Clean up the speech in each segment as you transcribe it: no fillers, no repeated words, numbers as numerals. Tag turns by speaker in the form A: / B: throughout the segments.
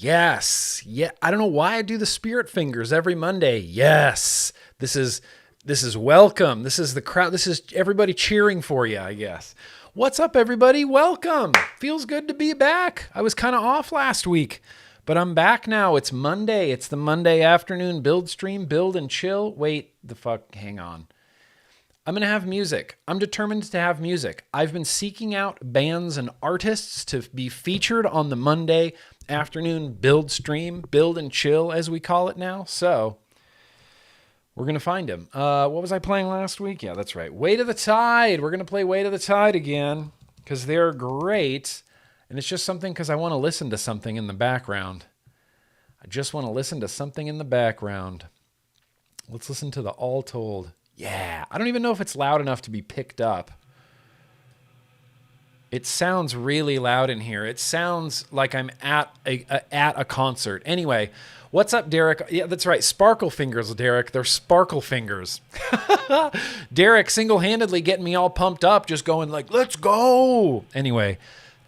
A: Yes. Yeah. I don't know why I do the spirit fingers every Monday. Yes. This is welcome. This is the crowd. This is everybody cheering for you, I guess. What's up, everybody? Welcome. Feels good to be back. I was kind of off last week, but I'm back now. It's Monday. It's the Monday afternoon build stream, build and chill. Wait the fuck. Hang on. I'm going to have music. I'm determined to have music. I've been seeking out bands and artists to be featured on the Monday afternoon build stream, build and chill, as we call it now. So we're going to find him. What was I playing last week? Yeah, that's right. Weight of the Tide. We're going to play Weight of the Tide again because they're great. And it's just something because I want to listen to something in the background. I just want to listen to something in the background. Let's listen to the All Told. Yeah, I don't even know if it's loud enough to be picked up. It sounds really loud in here. It sounds like I'm at a concert. Anyway, what's up, Derek? Yeah, that's right. Sparkle fingers, Derek. They're sparkle fingers. Derek single-handedly getting me all pumped up, just going like, let's go. Anyway,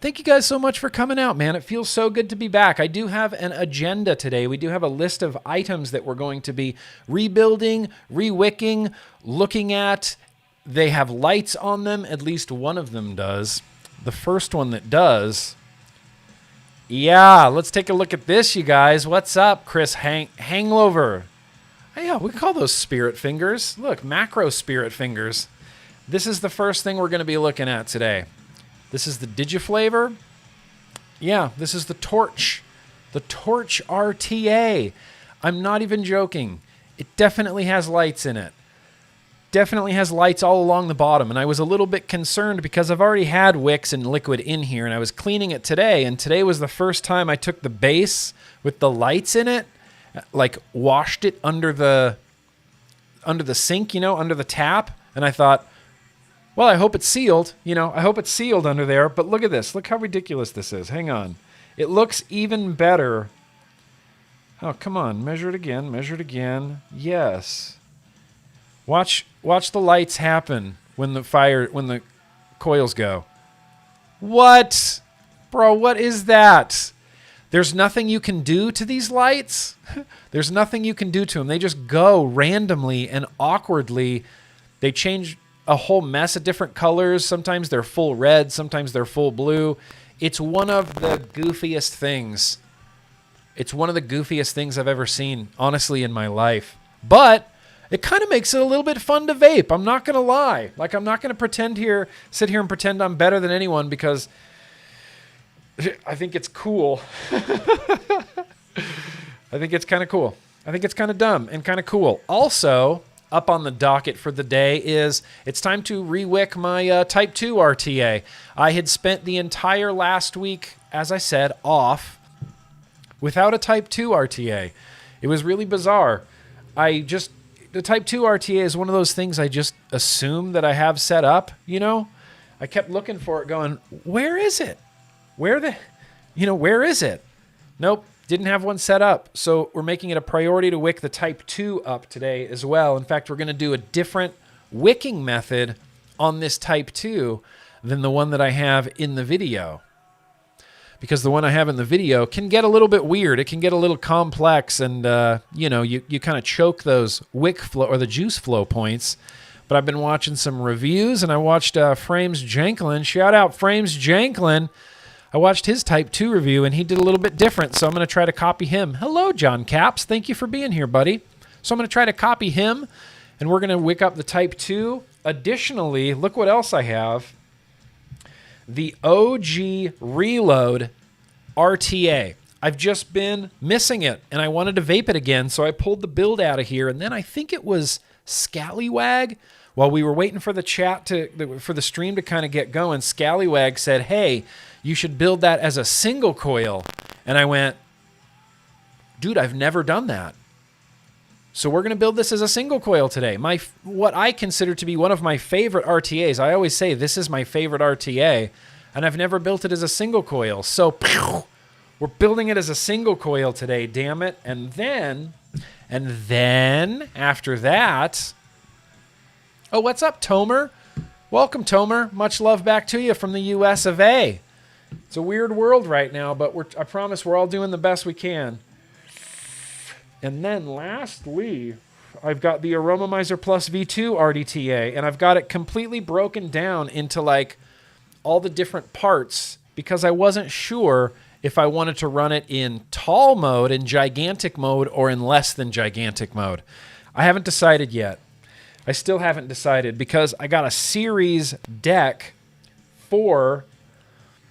A: thank you guys so much for coming out, man. It feels so good to be back. I do have an agenda today. We do have a list of items that we're going to be rebuilding, re-wicking, looking at. They have lights on them. At least one of them does. The first one that does. Yeah, let's take a look at this, you guys. What's up, Chris Hangover? Oh, yeah, we call those spirit fingers. Look, macro spirit fingers. This is the first thing we're going to be looking at today. This is the Digiflavor. Yeah, this is the Torch. The Torch RTA. I'm not even joking. It definitely has lights in it. Definitely has lights all along the bottom. And I was a little bit concerned because I've already had wicks and liquid in here. And I was cleaning it today. And today was the first time I took the base with the lights in it. Like washed it under the sink, under the tap. And I thought, well, I hope it's sealed. I hope it's sealed under there. But look at this. Look how ridiculous this is. Hang on. It looks even better. Oh, come on. Measure it again. Measure it again. Yes. Watch the lights happen when the coils go. What? Bro, what is that? There's nothing you can do to these lights. There's nothing you can do to them. They just go randomly and awkwardly. They change a whole mess of different colors. Sometimes they're full red, sometimes they're full blue. It's one of the goofiest things. It's one of the goofiest things I've ever seen, honestly, in my life. But it kind of makes it a little bit fun to vape. I'm not going to lie. Like, I'm not going to sit here and pretend I'm better than anyone because I think it's cool. I think it's kind of cool. I think it's kind of dumb and kind of cool. Also, up on the docket for the day is it's time to re-wick my Type 2 RTA. I had spent the entire last week, as I said, off without a Type 2 RTA. It was really bizarre. The Type 2 RTA is one of those things I just assume that I have set up, I kept looking for it going, where is it? Where is it? Nope, didn't have one set up. So we're making it a priority to wick the Type 2 up today as well. In fact, we're going to do a different wicking method on this Type 2 than the one that I have in the video. Because the one I have in the video can get a little bit weird. It can get a little complex and, you kind of choke those wick flow or the juice flow points. But I've been watching some reviews and I watched Frames Janklin. Shout out Frames Janklin. I watched his Type 2 review and he did a little bit different. So I'm going to try to copy him. Hello, John Caps. Thank you for being here, buddy. So I'm going to try to copy him and we're going to wick up the Type 2. Additionally, look what else I have. The OG Reload RTA. I've just been missing it, and I wanted to vape it again, so I pulled the build out of here, and then I think it was Scallywag. While we were waiting for the for the stream to kind of get going, Scallywag said, hey, you should build that as a single coil. And I went, dude, I've never done that. So we're going to build this as a single coil today. What I consider to be one of my favorite RTAs. I always say this is my favorite RTA, and I've never built it as a single coil. So we're building it as a single coil today, damn it. And then after that, what's up, Tomer? Welcome, Tomer. Much love back to you from the US of A. It's a weird world right now, but I promise we're all doing the best we can. And then lastly, I've got the Aromamizer Plus V2 RTA, and I've got it completely broken down into like all the different parts because I wasn't sure if I wanted to run it in tall mode, in gigantic mode, or in less than gigantic mode. I haven't decided yet. I still haven't decided because I got a series deck for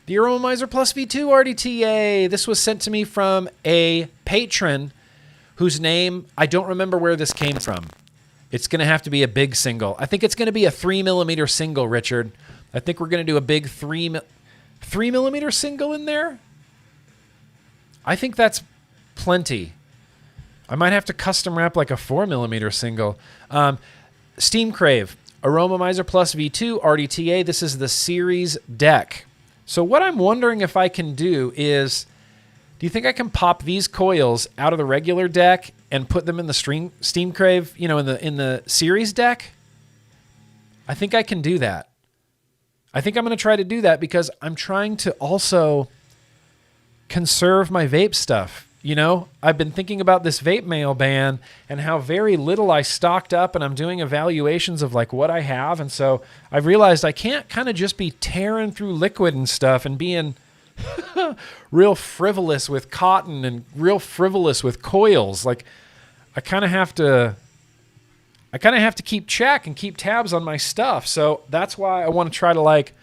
A: the Aromamizer Plus V2 RTA. This was sent to me from a patron whose name, I don't remember where this came from. It's going to have to be a big single. I think it's going to be a 3mm single, Richard. I think we're going to do a big 3mm single in there. I think that's plenty. I might have to custom wrap like a 4mm single. Steam Crave, Aromamizer Plus V2 RTA. This is the series deck. So what I'm wondering if I can do is, do you think I can pop these coils out of the regular deck and put them in the Steam Crave, you know, in the series deck? I think I can do that. I think I'm going to try to do that because I'm trying to also conserve my vape stuff. You know, I've been thinking about this vape mail ban and how very little I stocked up, and I'm doing evaluations of like what I have. And so I've realized I can't kind of just be tearing through liquid and stuff and being real frivolous with cotton and real frivolous with coils. Like I kind of have to keep check and keep tabs on my stuff. So that's why I want to try to like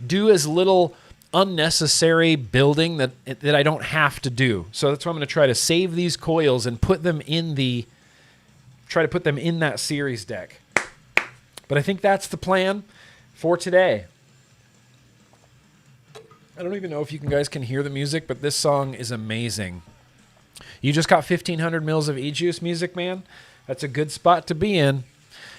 A: do as little unnecessary building that I don't have to do. So that's why I'm going to try to save these coils and put them in that series deck. But I think that's the plan for today. I don't even know if you guys can hear the music, but this song is amazing. You just got 1,500 mils of e-juice music, man. That's a good spot to be in.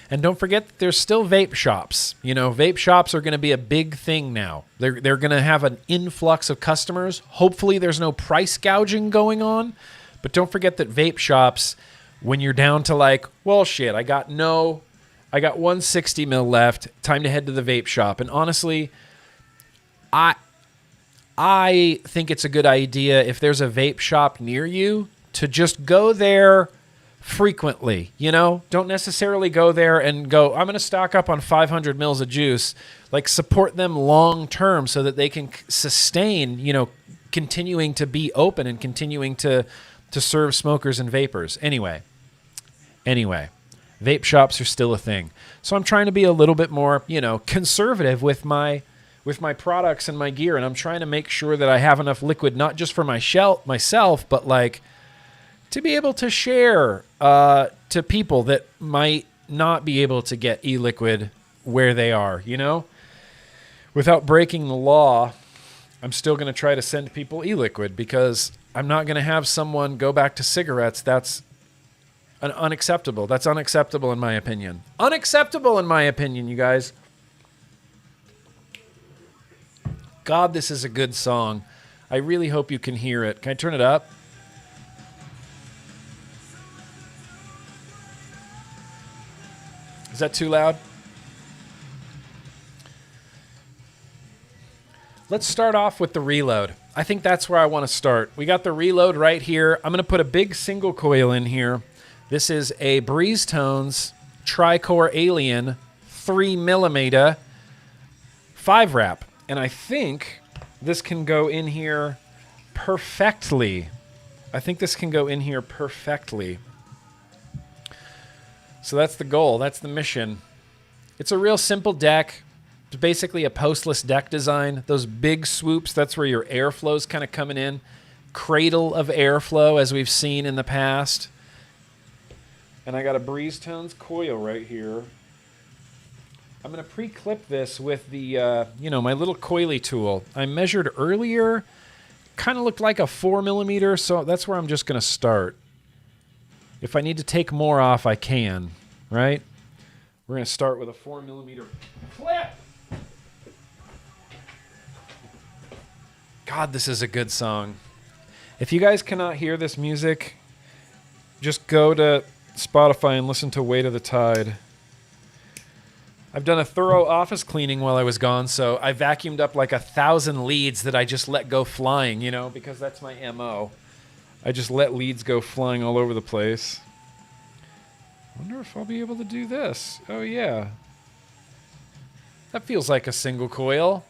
A: And don't forget that there's still vape shops. You know, vape shops are going to be a big thing now. They're going to have an influx of customers. Hopefully there's no price gouging going on. But don't forget that vape shops, when you're down to like, well, shit, I got 160 mil left. Time to head to the vape shop. And honestly, I think it's a good idea if there's a vape shop near you to just go there frequently. You know, don't necessarily go there and go, I'm going to stock up on 500 mils of juice. Like, support them long term so that they can sustain, you know, continuing to be open and continuing to serve smokers and vapors. Anyway, vape shops are still a thing. So I'm trying to be a little bit more, you know, conservative with my products and my gear, and I'm trying to make sure that I have enough liquid, not just for myself, but like to be able to share to people that might not be able to get e-liquid where they are, you know? Without breaking the law, I'm still going to try to send people e-liquid because I'm not going to have someone go back to cigarettes. That's unacceptable. That's unacceptable in my opinion. Unacceptable in my opinion, you guys. God, this is a good song. I really hope you can hear it. Can I turn it up? Is that too loud? Let's start off with the reload. I think that's where I want to start. We got the reload right here. I'm going to put a big single coil in here. This is a Breeze Tones Tricore Alien 3mm 5-wrap. And I think this can go in here perfectly. So that's the goal. That's the mission. It's a real simple deck. It's basically a postless deck design. Those big swoops, that's where your airflow's kind of coming in. Cradle of airflow, as we've seen in the past. And I got a Breeze Tones coil right here. I'm going to pre-clip this with the, my little coily tool. I measured earlier. Kind of looked like a 4mm, so that's where I'm just going to start. If I need to take more off, I can, right? We're going to start with a 4mm clip. God, this is a good song. If you guys cannot hear this music, just go to Spotify and listen to Weight of the Tide. I've done a thorough office cleaning while I was gone, so I vacuumed up like 1,000 leads that I just let go flying, you know, because that's my MO. I just let leads go flying all over the place. Wonder if I'll be able to do this. Oh, yeah. That feels like a single coil.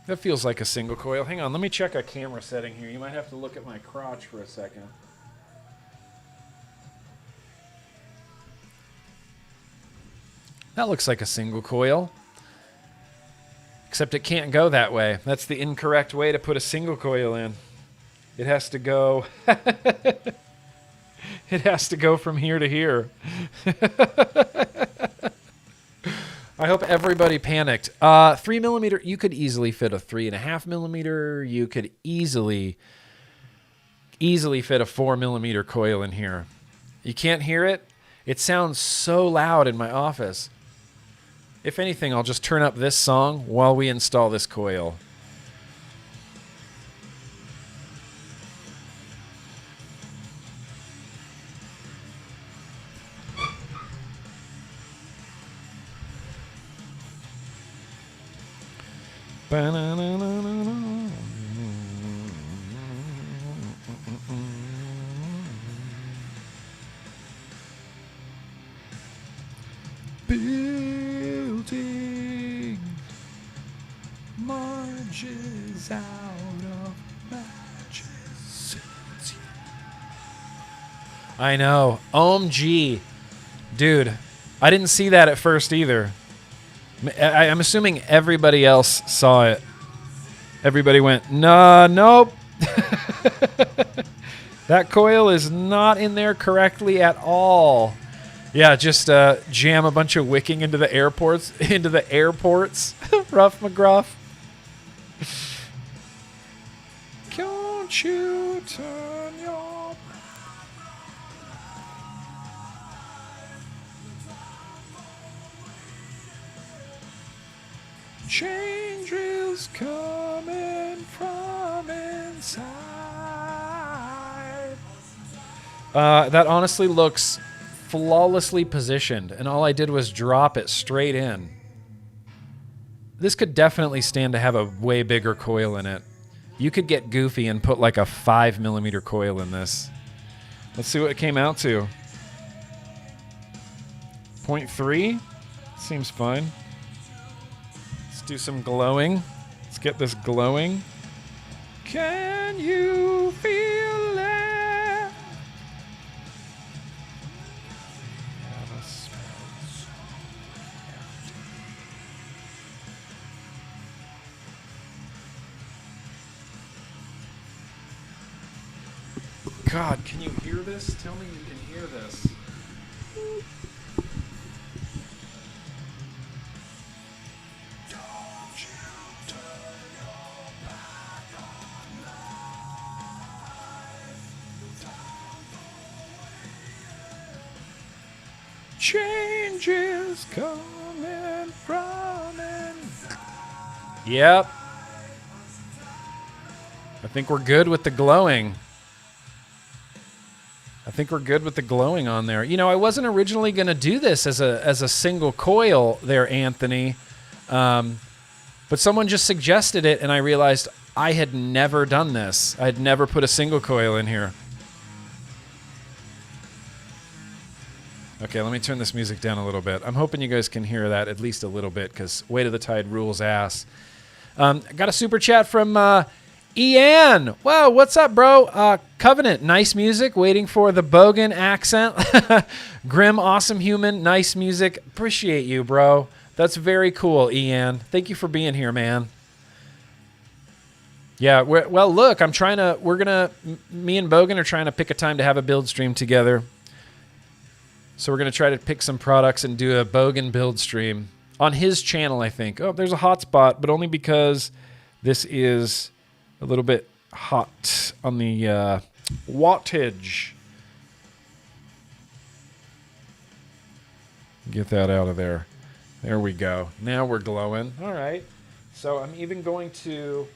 A: That feels like a single coil. Hang on, let me check a camera setting here. You might have to look at my crotch for a second. That looks like a single coil. Except it can't go that way. That's the incorrect way to put a single coil in. It has to go... It has to go from here to here. I hope everybody panicked. 3mm, you could easily fit a 3.5mm. You could easily fit a 4mm coil in here. You can't hear it? It sounds so loud in my office. If anything, I'll just turn up this song while we install this coil. Building marches out of matches. I know. OMG. Dude, I didn't see that at first either. I'm assuming everybody else saw it. Everybody went, nah, nope. That coil is not in there correctly at all. Yeah, just jam a bunch of wicking into the airports. Rough McGruff. Can't you turn your... Change is coming from inside. That honestly looks flawlessly positioned, and all I did was drop it straight in. This could definitely stand to have a way bigger coil in it. You could get goofy and put like a 5mm coil in this. Let's see what it came out to. 0.3? Seems fine. Do some glowing. Let's get this glowing. Can you feel it? God, can you hear this? Tell me you can hear this. Change is coming from in. Yep. I think we're good with the glowing. I think we're good with the glowing on there. You know, I wasn't originally going to do this as a single coil there, Anthony. But someone just suggested it, and I realized I had never done this. I had never put a single coil in here. Okay, let me turn this music down a little bit. I'm hoping you guys can hear that at least a little bit, because Weight of the Tide rules ass. Got a super chat from Ian. Wow, what's up, bro? Covenant, nice music. Waiting for the Bogan accent. Grimm, awesome human, nice music. Appreciate you, bro. That's very cool, Ian. Thank you for being here, man. Yeah, well, look, me and Bogan are trying to pick a time to have a build stream together. So we're going to try to pick some products and do a Bogan build stream on his channel, I think. Oh, there's a hotspot, but only because this is a little bit hot on the wattage. Get that out of there. There we go. Now we're glowing. All right. So I'm even going to...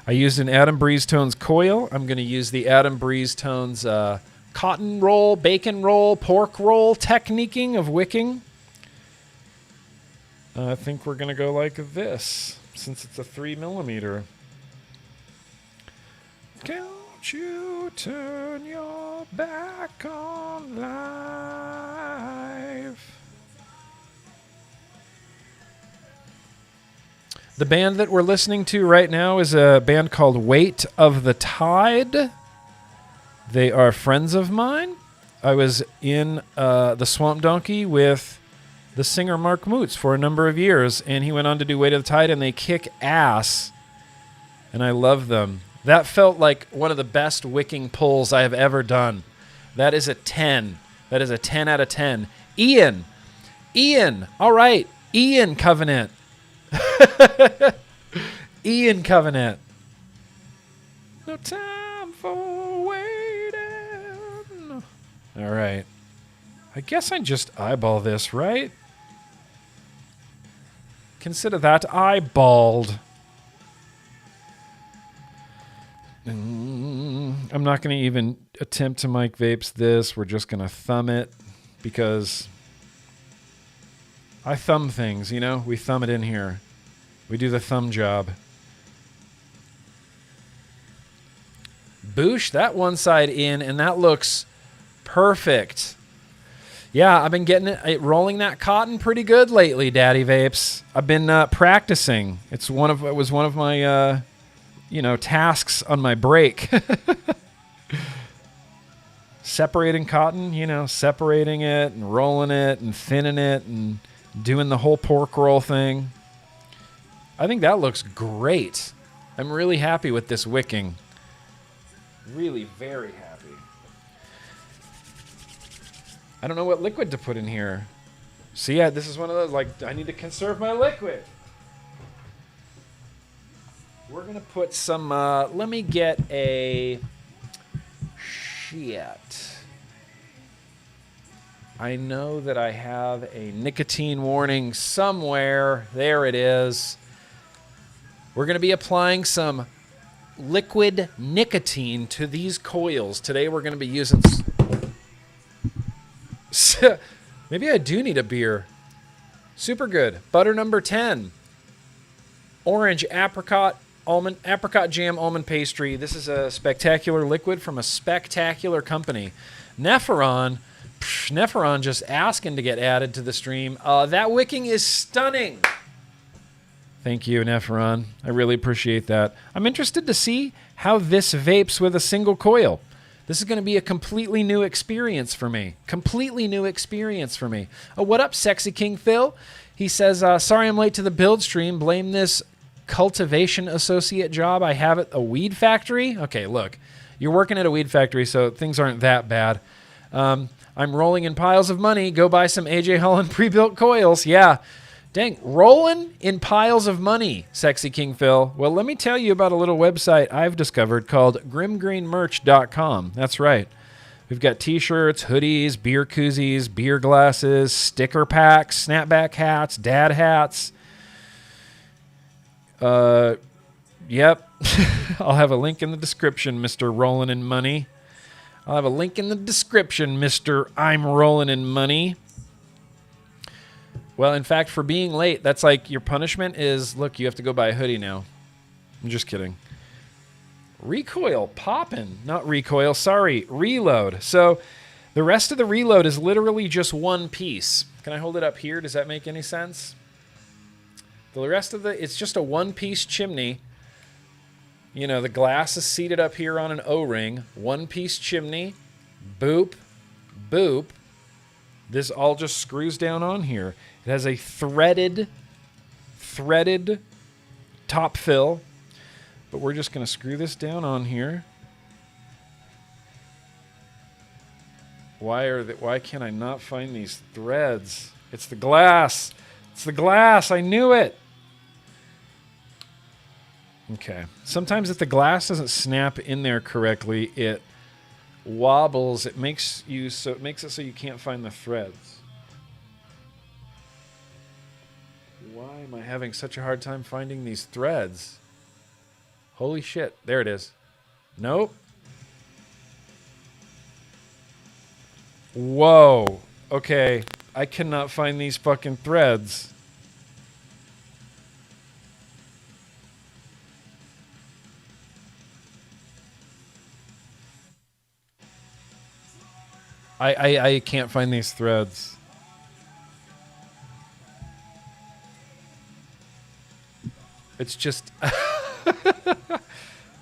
A: I used an Adam Breeze Tones coil. I'm going to use the Adam Breeze Tones... cotton roll, bacon roll, pork roll techniquing of wicking. I think we're going to go like this, since it's a 3mm. Don't you turn your back on life. The band that we're listening to right now is a band called Weight of the Tide. They are friends of mine. I was in the Swamp Donkey with the singer Mark Moots for a number of years, and he went on to do Weight of the Tide, and they kick ass, and I love them. That felt like one of the best wicking pulls I have ever done. That is a 10. That is a 10 out of 10. Ian. All right. Ian Covenant. Ian Covenant. No time for waiting. All right. I guess I just eyeball this, right? Consider that eyeballed. I'm not going to even attempt to mic vapes this. We're just going to thumb it because I thumb things, you know? We thumb it in here. We do the thumb job. Boosh, that one side in, and that looks perfect. Yeah, I've been getting it rolling that cotton pretty good lately, Daddy Vapes. I've been practicing. It was one of my tasks on my break. Separating cotton, separating it and rolling it and thinning it and doing the whole pork roll thing. I think that looks great. I'm really happy with this wicking. Really very happy. I don't know what liquid to put in here. So yeah, this is one of those, like, I need to conserve my liquid. We're going to put some, let me get a, shit. I know that I have a nicotine warning somewhere. There it is. We're going to be applying some liquid nicotine to these coils. Today we're going to be using... Maybe I do need a beer. Super good. Butter number 10. Orange apricot jam almond pastry. This is a spectacular liquid from a spectacular company. Nepheron just asking to get added to the stream. That wicking is stunning. Thank you, Nepheron. I really appreciate that. I'm interested to see how this vapes with a single coil. This is going to be a completely new experience for me. Oh, what up, Sexy King Phil? He says, sorry I'm late to the build stream. Blame this cultivation associate job I have at a weed factory. Okay, look. You're working at a weed factory, so things aren't that bad. I'm rolling in piles of money. Go buy some AJ Holland pre-built coils. Yeah. Dang, rolling in piles of money, Sexy King Phil. Well, let me tell you about a little website I've discovered called GrimmGreenMerch.com. That's right. We've got t-shirts, hoodies, beer koozies, beer glasses, sticker packs, snapback hats, dad hats. Yep. I'll have a link in the description, Mr. Rollin' in Money. I'll have a link in the description, Mr. I'm Rollin' in Money. Well, in fact, for being late, that's like your punishment is, look, you have to go buy a hoodie now. I'm just kidding. Recoil, poppin'. Not recoil, sorry, reload. So the rest of the reload is literally just one piece. Can I hold it up here? Does that make any sense? The rest of it's just a one-piece chimney. You know, the glass is seated up here on an O-ring. One-piece chimney. Boop. Boop. This all just screws down on here. It has a threaded top fill, but we're just going to screw this down on here. Why can't I not find these threads? It's the glass. It's the glass. I knew it. Okay. Sometimes if the glass doesn't snap in there correctly, it wobbles. It makes it so you can't find the threads. Why am I having such a hard time finding these threads? Holy shit. There it is. Nope. Whoa. Okay. I cannot find these fucking threads. I can't find these threads. It's just...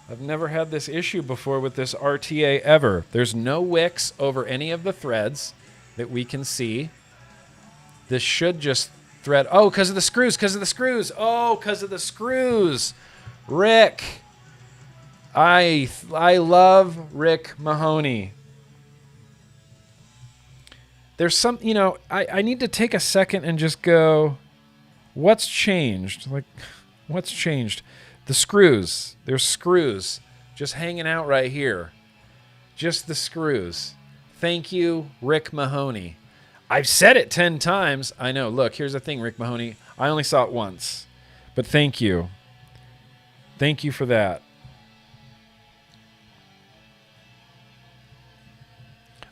A: I've never had this issue before with this RTA ever. There's no wicks over any of the threads that we can see. This should just thread. Oh, because of the screws, because of the screws. Oh, because of the screws. Rick. I love Rick Mahoney. There's some, you know, I need to take a second and just go, what's changed? Like, what's changed? The screws. There's screws just hanging out right here. Just the screws. Thank you, Rick Mahoney. I've said it 10 times. I know. Look, here's the thing, Rick Mahoney. I only saw it once. But thank you. Thank you for that.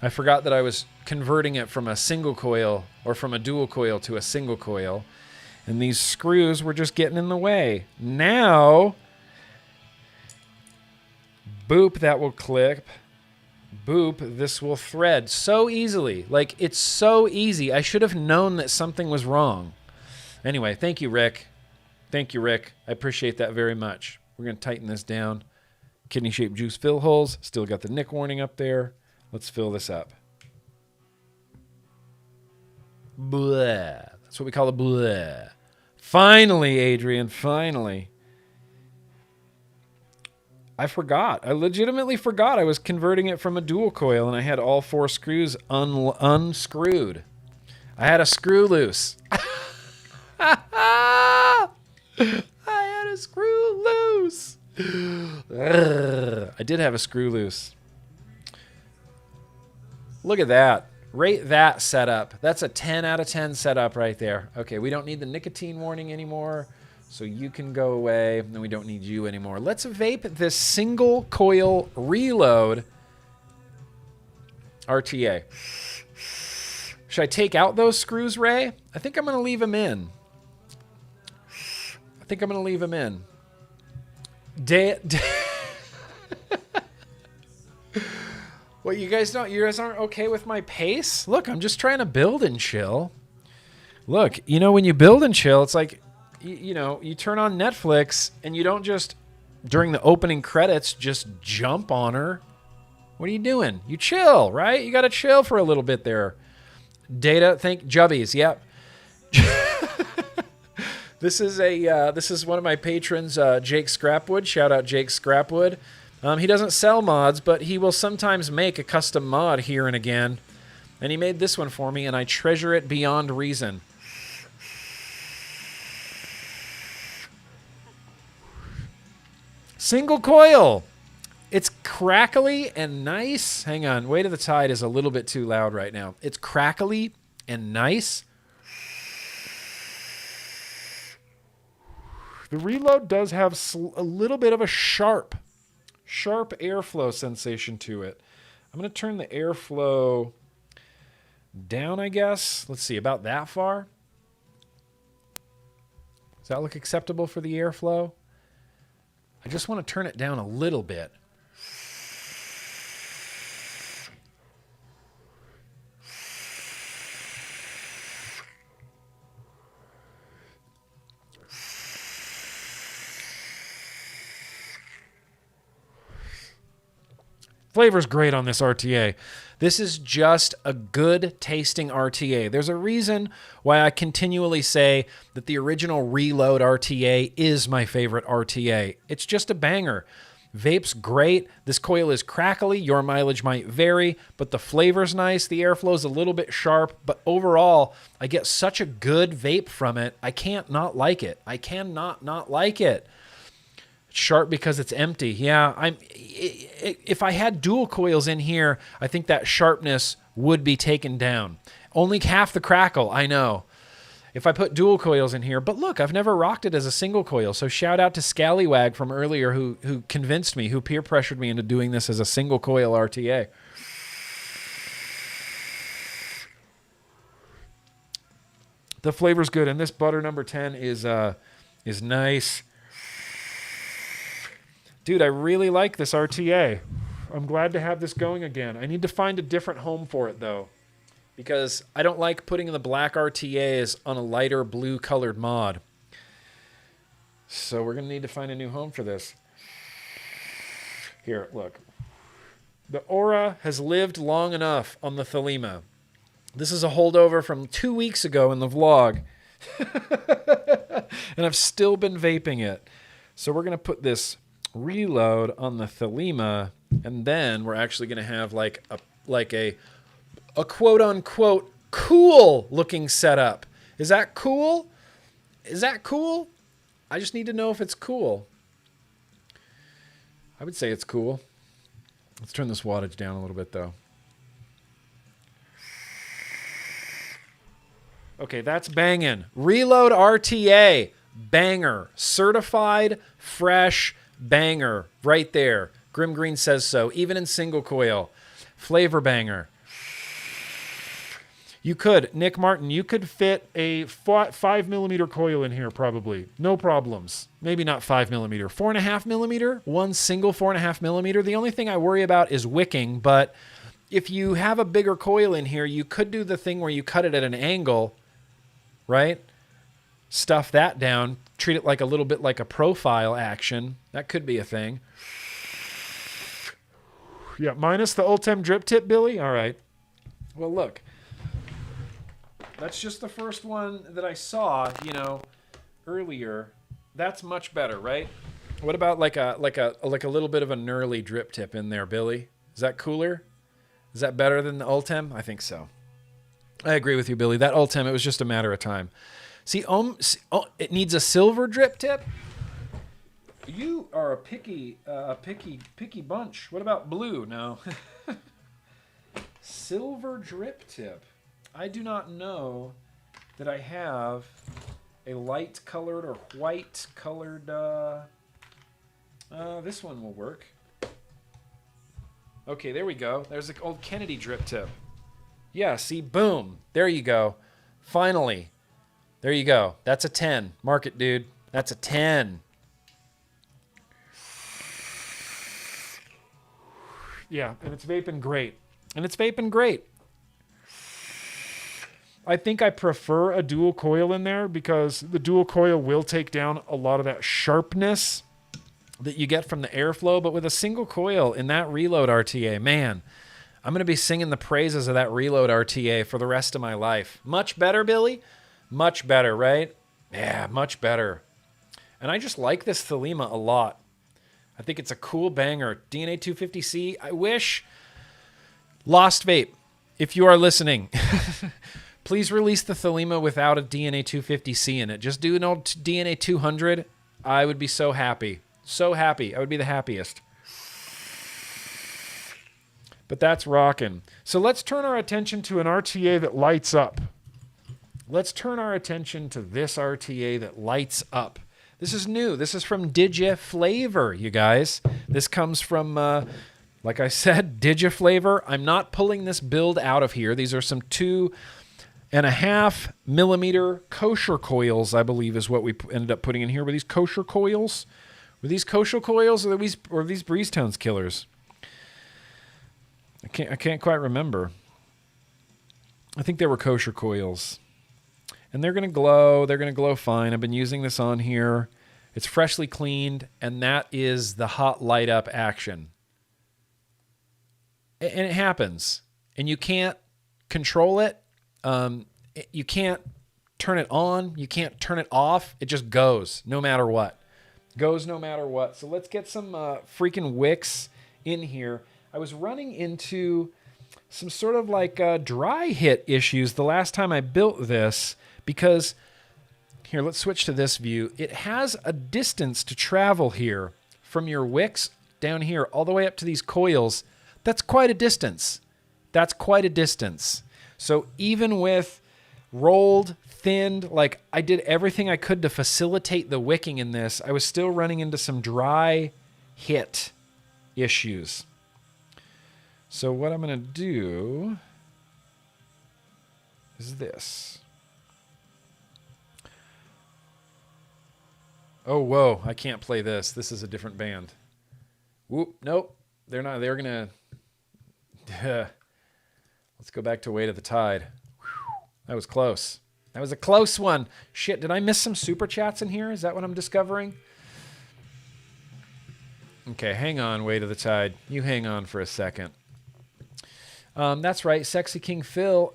A: I forgot that I was converting it from a single coil or from a dual coil to a single coil. And these screws were just getting in the way. Now, boop, that will clip. Boop, this will thread so easily. Like, it's so easy. I should have known that something was wrong. Anyway, thank you, Rick. Thank you, Rick. I appreciate that very much. We're going to tighten this down. Kidney-shaped juice fill holes. Still got the nick warning up there. Let's fill this up. Blah. That's what we call a blah. Finally, Adrian, finally. I forgot. I legitimately forgot I was converting it from a dual coil and I had all 4 screws unscrewed. I had a screw loose. I had a screw loose. I did have a screw loose. Look at that. Rate that setup. That's a 10 out of 10 setup right there. Okay, we don't need the nicotine warning anymore, so you can go away, and we don't need you anymore. Let's vape this single coil reload RTA. Should I take out those screws, Ray? I think I'm going to leave them in. I think I'm going to leave them in. What, you guys aren't okay with my pace? Look, I'm just trying to build and chill. Look, you know, when you build and chill, it's like, you know, you turn on Netflix and you don't just, during the opening credits, just jump on her. What are you doing? You chill, right? You got to chill for a little bit there. Data, think Jubbies, yep. This is one of my patrons, Jake Scrapwood. Shout out Jake Scrapwood. He doesn't sell mods, but he will sometimes make a custom mod here and again. And he made this one for me, and I treasure it beyond reason. Single coil. It's crackly and nice. Hang on. Weight of the Tide is a little bit too loud right now. It's crackly and nice. The reload does have a little bit of a sharp airflow sensation to it. I'm going to turn the airflow down, I guess. Let's see, about that far. Does that look acceptable for the airflow? I just want to turn it down a little bit. Flavor's great on this RTA. This is just a good tasting RTA. There's a reason why I continually say that the original Reload RTA is my favorite RTA. It's just a banger. Vape's great. This coil is crackly. Your mileage might vary, but the flavor's nice. The airflow's a little bit sharp, but overall, I get such a good vape from it. I can't not like it. I cannot not like it. Sharp because it's empty. Yeah, if I had dual coils in here, I think that sharpness would be taken down. Only half the crackle, I know. If I put dual coils in here, but look, I've never rocked it as a single coil. So shout out to Scallywag from earlier who convinced me, who peer pressured me into doing this as a single coil RTA. The flavor's good, and this butter number 10 is nice. Dude, I really like this RTA. I'm glad to have this going again. I need to find a different home for it, though, because I don't like putting the black RTAs on a lighter blue colored mod. So we're going to need to find a new home for this. Here, look. The Aura has lived long enough on the Thelema. This is a holdover from 2 weeks ago in the vlog. And I've still been vaping it. So we're going to put this Reload on the Thelema, and then we're actually going to have like a quote-unquote cool looking setup. Is that cool? Is that cool? I just need to know if it's cool. I would say it's cool. Let's turn this wattage down a little bit, though. Okay, that's banging. Reload RTA, banger. Certified, fresh, banger. Right there. GrimmGreen says so, even in single coil. Flavor banger. You could, Nick Martin, you could fit a 5mm coil in here probably. No problems. Maybe not 5mm. 4.5mm? One single 4.5mm. The only thing I worry about is wicking, but if you have a bigger coil in here, you could do the thing where you cut it at an angle, right? Stuff that down. Treat it like a little bit like a profile action. That could be a thing. Yeah, minus the Ultem drip tip, Billy? All right. Well, look. That's just the first one that I saw, you know, earlier. That's much better, right? What about like a little bit of a knurly drip tip in there, Billy? Is that cooler? Is that better than the Ultem? I think so. I agree with you, Billy. That Ultem, it was just a matter of time. See, it needs a silver drip tip. You are a picky bunch. What about blue? No. Silver drip tip. I do not know that I have a light colored or white colored, this one will work. Okay, there we go. There's the old Kennedy drip tip. Yeah, see, boom. There you go. Finally. There you go. That's a 10. Mark it, dude. That's a 10. Yeah, and it's vaping great. And it's vaping great. I think I prefer a dual coil in there because the dual coil will take down a lot of that sharpness that you get from the airflow. But with a single coil in that Reload RTA, man, I'm going to be singing the praises of that Reload RTA for the rest of my life. Much better, Billy? Much better, right? Yeah, much better. And I just like this Thelema a lot. I think it's a cool banger. DNA 250C, I wish. Lost Vape, if you are listening, please release the Thelema without a DNA 250C in it. Just do an old DNA 200. I would be so happy. So happy. I would be the happiest. But that's rocking. So let's turn our attention to an RTA that lights up. Let's turn our attention to this RTA that lights up. This is new. This is from Digiflavor, you guys. This comes from, like I said, Digiflavor. I'm not pulling this build out of here. These are some 2.5mm kosher coils, I believe is what we ended up putting in here. Were these kosher coils? Were these kosher coils or were these Breeze Tones killers? I can't quite remember. I think they were kosher coils. And they're going to glow. They're going to glow fine. I've been using this on here. It's freshly cleaned, and that is the hot light up action. And it happens. And you can't control it. You can't turn it on. You can't turn it off. It just goes no matter what. Goes no matter what. So let's get some freaking wicks in here. I was running into some sort of like dry hit issues the last time I built this because, here, let's switch to this view. It has a distance to travel here from your wicks down here all the way up to these coils. That's quite a distance. That's quite a distance. So even with rolled, thinned, like I did everything I could to facilitate the wicking in this, I was still running into some dry hit issues. So what I'm going to do is this. Oh, whoa, I can't play this. This is a different band. Whoop, nope. They're not. They're gonna. Let's go back to weight of the tide. Whew, that was close. That was a close one. Shit, did I miss some super chats in here? Is that what I'm discovering? Okay, hang on, weight of the tide. You hang on for a second. That's right, Sexy King Phil.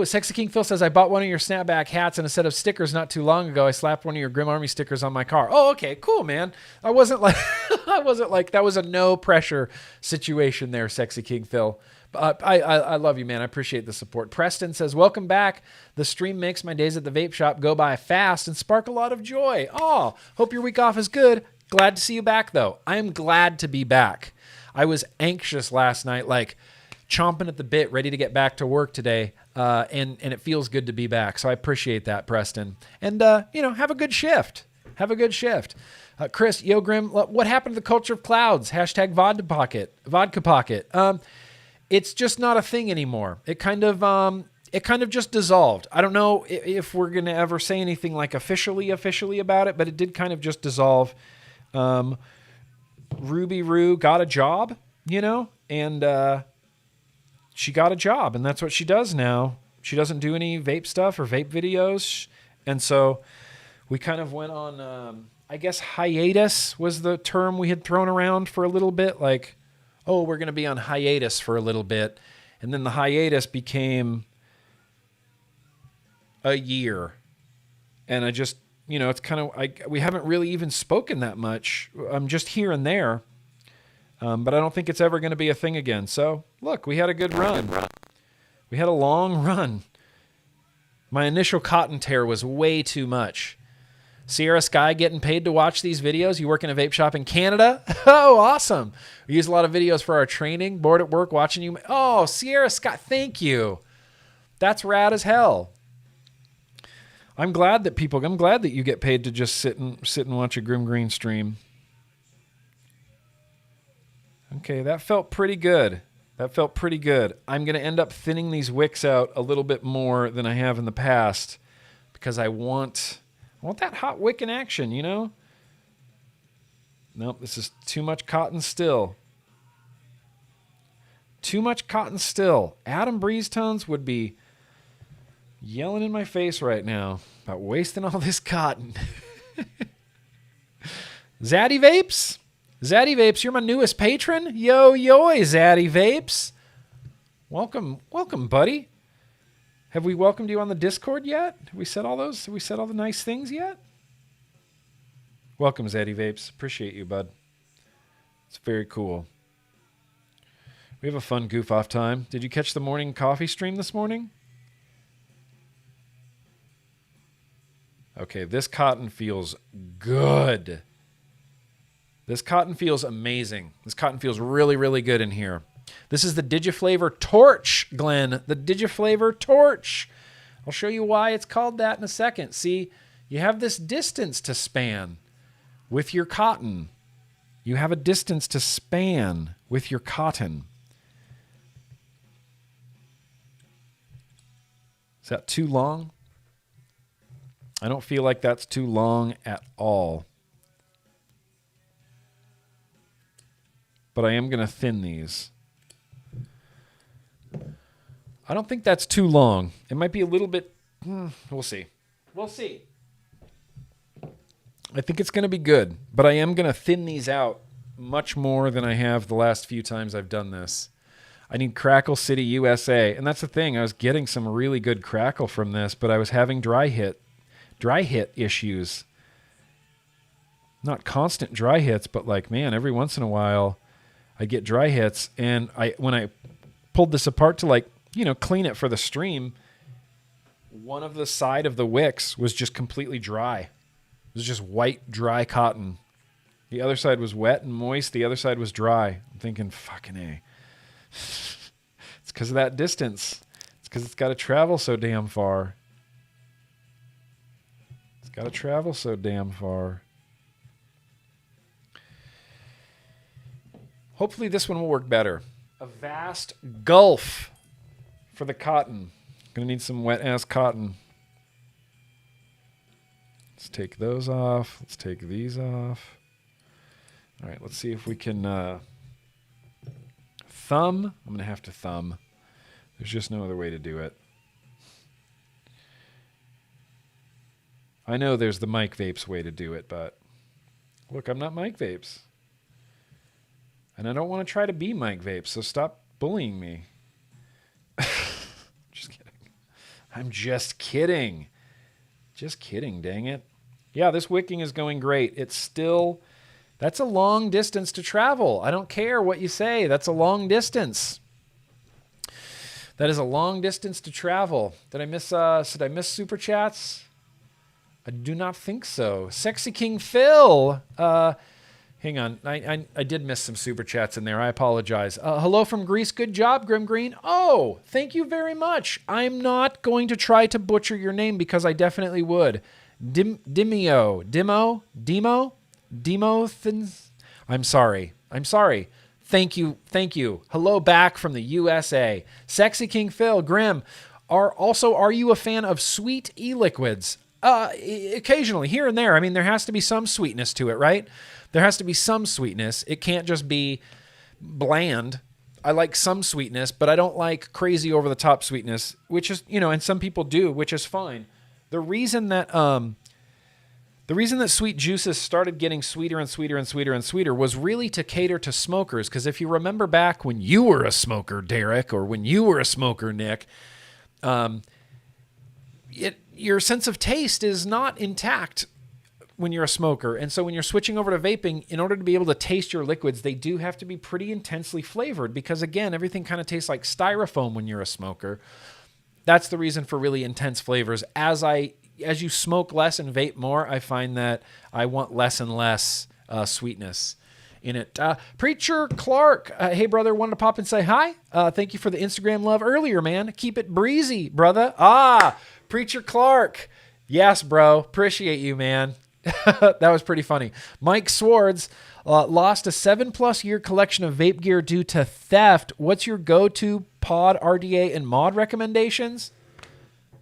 A: Sexy King Phil says, I bought one of your snapback hats and a set of stickers not too long ago. I slapped one of your Grim Army stickers on my car. Oh, okay, cool, man. I wasn't like that was a no pressure situation there, Sexy King Phil. I love you, man. I appreciate the support. Preston says, welcome back. The stream makes my days at the vape shop go by fast and spark a lot of joy. Oh, hope your week off is good. Glad to see you back, though. I am glad to be back. I was anxious last night, like chomping at the bit, ready to get back to work today, and it feels good to be back. So I appreciate that, Preston. And, have a good shift. Have a good shift. Chris, Yo Grimm, what happened to the culture of clouds? Hashtag vodka pocket. It's just not a thing anymore. It kind of just dissolved. I don't know if we're going to ever say anything like officially about it, but it did kind of just dissolve. Ruby Roo got a job, and she got a job, and that's what she does now. She doesn't do any vape stuff or vape videos, and so we kind of went on, I guess hiatus was the term we had thrown around for a little bit, like, oh, we're going to be on hiatus for a little bit. And then the hiatus became a year. And I just, it's kind of, we haven't really even spoken that much. I'm just here and there. But I don't think it's ever going to be a thing again. So, look, we had a good run. We had a long run. My initial cotton tear was way too much. Sierra Sky getting paid to watch these videos. You work in a vape shop in Canada? Oh, awesome. We use a lot of videos for our training. Bored at work watching you. Oh, Sierra Sky, thank you. That's rad as hell. I'm glad that you get paid to just sit and watch a GrimmGreen stream. Okay, that felt pretty good. I'm going to end up thinning these wicks out a little bit more than I have in the past because I want that hot wick in action, Nope, this is too much cotton still. Too much cotton still. Adam Breeze Tones would be yelling in my face right now about wasting all this cotton. Zaddy Vapes, you're my newest patron. Yo-yoy, Zaddy Vapes. Welcome, buddy. Have we welcomed you on the Discord yet? Have we said all those? Have we said all the nice things yet? Welcome, Zaddy Vapes. Appreciate you, bud. It's very cool. We have a fun goof-off time. Did you catch the morning coffee stream this morning? Okay, this cotton feels good. This cotton feels amazing. This cotton feels really, really good in here. This is the Digiflavor TORCH, Glenn. The Digiflavor TORCH. I'll show you why it's called that in a second. See, you have this distance to span with your cotton. You have a distance to span with your cotton. Is that too long? I don't feel like that's too long at all. But I am going to thin these. I don't think that's too long. It might be a little bit... we'll see. We'll see. I think it's going to be good. But I am going to thin these out much more than I have the last few times I've done this. I need Crackle City, USA. And that's the thing. I was getting some really good crackle from this, but I was having dry hit issues. Not constant dry hits, but like, man, every once in a while I get dry hits. And when I pulled this apart to clean it for the stream, one of the side of the wicks was just completely dry. It was just white, dry cotton. The other side was wet and moist. The other side was dry. I'm thinking, fucking A. It's because of that distance. It's because it's got to travel so damn far. It's got to travel so damn far. Hopefully this one will work better. A vast gulf for the cotton. Gonna need some wet ass cotton. Let's take those off. Let's take these off. All right, let's see if we can thumb. I'm going to have to thumb. There's just no other way to do it. I know there's the Mike Vapes way to do it, but look, I'm not Mike Vapes. And I don't want to try to be Mike Vapes, so stop bullying me. Just kidding. I'm just kidding. Just kidding, dang it. Yeah, this wicking is going great. It's still, that's a long distance to travel. I don't care what you say. That's a long distance. That is a long distance to travel. Did I miss Super Chats? I do not think so. Sexy King Phil. Hang on. I did miss some Super Chats in there. I apologize. Hello from Greece. Good job, GrimmGreen. Oh, thank you very much. I'm not going to try to butcher your name because I definitely would. Demo. I'm sorry. Thank you. Hello back from the USA. Sexy King Phil. Grimm. Are you a fan of sweet e-liquids? Occasionally, here and there. I mean, there has to be some sweetness to it, right? There has to be some sweetness. It can't just be bland. I like some sweetness, but I don't like crazy over-the-top sweetness, which is, and some people do, which is fine. The reason that sweet juices started getting sweeter and sweeter and sweeter and sweeter was really to cater to smokers. Because if you remember back when you were a smoker, Derek, or when you were a smoker, Nick, your sense of taste is not intact when you're a smoker. And so when you're switching over to vaping, in order to be able to taste your liquids, they do have to be pretty intensely flavored because, again, everything kind of tastes like styrofoam when you're a smoker. That's the reason for really intense flavors. As you smoke less and vape more, I find that I want less and less sweetness in it. Preacher Clark, hey brother, wanted to pop and say hi. Thank you for the Instagram love earlier, man. Keep it breezy, brother. Preacher Clark. Yes, bro. Appreciate you, man. That was pretty funny. Mike Swords lost a 7+ year collection of vape gear due to theft. What's your go-to pod, RTA, and mod recommendations?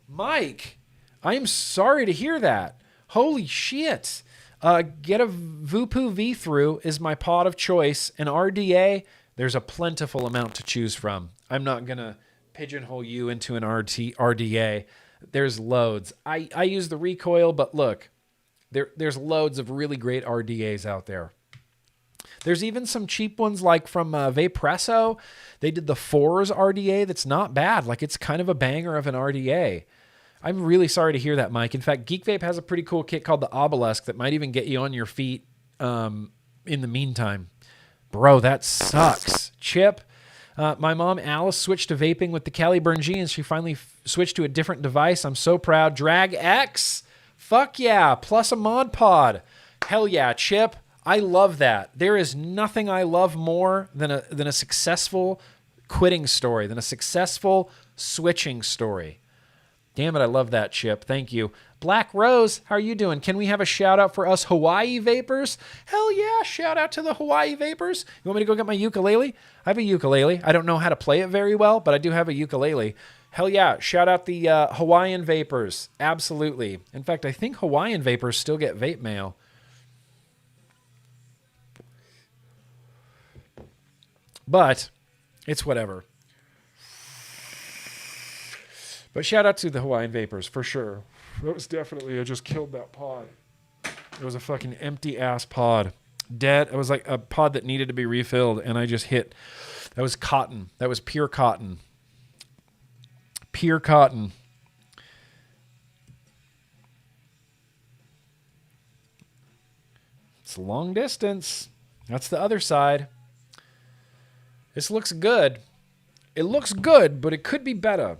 A: Mike, I am sorry to hear that. Holy shit. Get a Vupu V-Through is my pod of choice. And RDA, there's a plentiful amount to choose from. I'm not going to pigeonhole you into an RDA. There's loads. I use the recoil, but look, there's loads of really great RDAs out there. There's even some cheap ones like from Vaperesso. They did the Fours RDA that's not bad. Like it's kind of a banger of an RDA. I'm really sorry to hear that, Mike. In fact, Geek Vape has a pretty cool kit called the Obelisk that might even get you on your feet in the meantime. Bro, that sucks. Chip, my mom, Alice, switched to vaping with the Caliburn G, and she finally switched to a different device. I'm so proud. Drag X, fuck yeah, plus a Mod Pod. Hell yeah, Chip. I love that. There is nothing I love more than a successful quitting story, than a successful switching story. Damn it, I love that, Chip. Thank you. Black Rose, how are you doing? Can we have a shout out for us Hawaii Vapors? Hell yeah, shout out to the Hawaii Vapors. You want me to go get my ukulele? I have a ukulele. I don't know how to play it very well, but I do have a ukulele. Hell yeah, shout out the Hawaiian Vapors. Absolutely. In fact, I think Hawaiian Vapors still get vape mail. But it's whatever. But shout out to the Hawaiian Vapors for sure. That was definitely, I just killed that pod. It was a fucking empty ass pod. Dead. It was like a pod that needed to be refilled, and I just hit. That was cotton. That was pure cotton. Pure cotton. It's a long distance. That's the other side. This looks good. It looks good, but it could be better.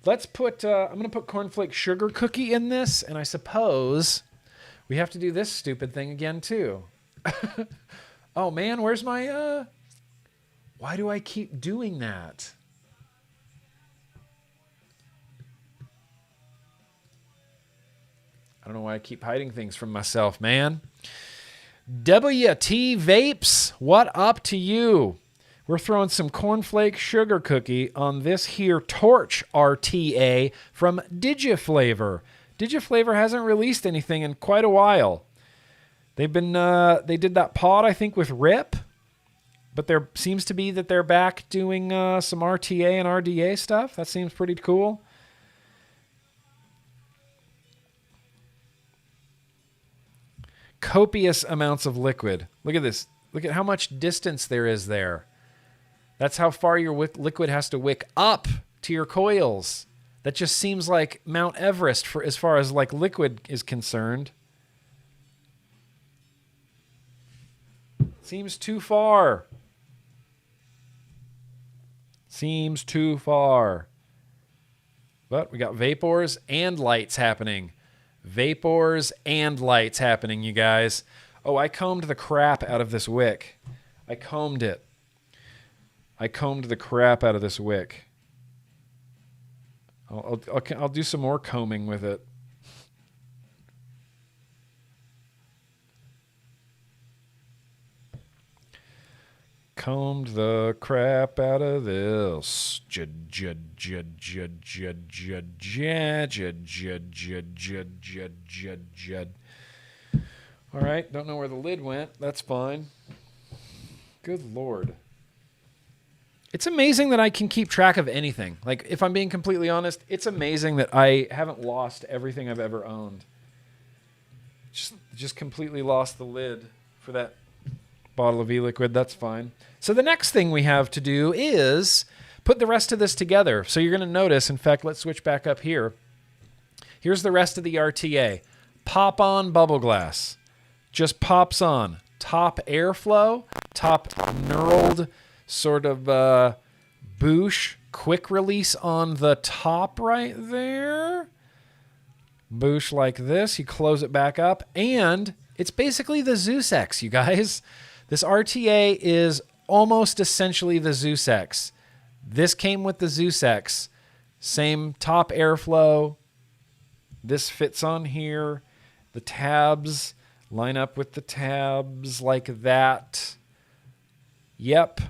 A: Let's put, I'm going to put cornflake sugar cookie in this, and I suppose we have to do this stupid thing again, too. Oh, man, where's my, why do I keep doing that? I don't know why I keep hiding things from myself, man. WT Vapes, what up to you? We're throwing some cornflake sugar cookie on this here Torch RTA from Digiflavor. Digiflavor hasn't released anything in quite a while. They've been, they did that pod, I think, with Rip. But there seems to be that they're back doing some RTA and RDA stuff. That seems pretty cool. Copious amounts of liquid. Look at this. Look at how much distance there is there. That's how far your liquid has to wick up to your coils. That just seems like Mount Everest for as far as like liquid is concerned. Seems too far. Seems too far. But we got vapors and lights happening. Vapors and lights happening, you guys. Oh, I combed the crap out of this wick. I combed it. I combed the crap out of this wick. I'll do some more combing with it. Combed the crap out of this. All right, don't know where the lid went. That's fine. Good Lord. It's amazing that I can keep track of anything. Like, if I'm being completely honest, it's amazing that I haven't lost everything I've ever owned. Just completely lost the lid for that bottle of e-liquid. That's fine. So the next thing we have to do is put the rest of this together. So you're going to notice, in fact, let's switch back up here. Here's the rest of the RTA. Pop on bubble glass. Just pops on. Top airflow, top knurled sort of boosh, quick release on the top right there. Boosh like this. You close it back up. And it's basically the ZeusX, you guys. This RTA is almost essentially the ZeusX. This came with the ZeusX. Same top airflow. This fits on here. The tabs line up with the tabs like that. Yep.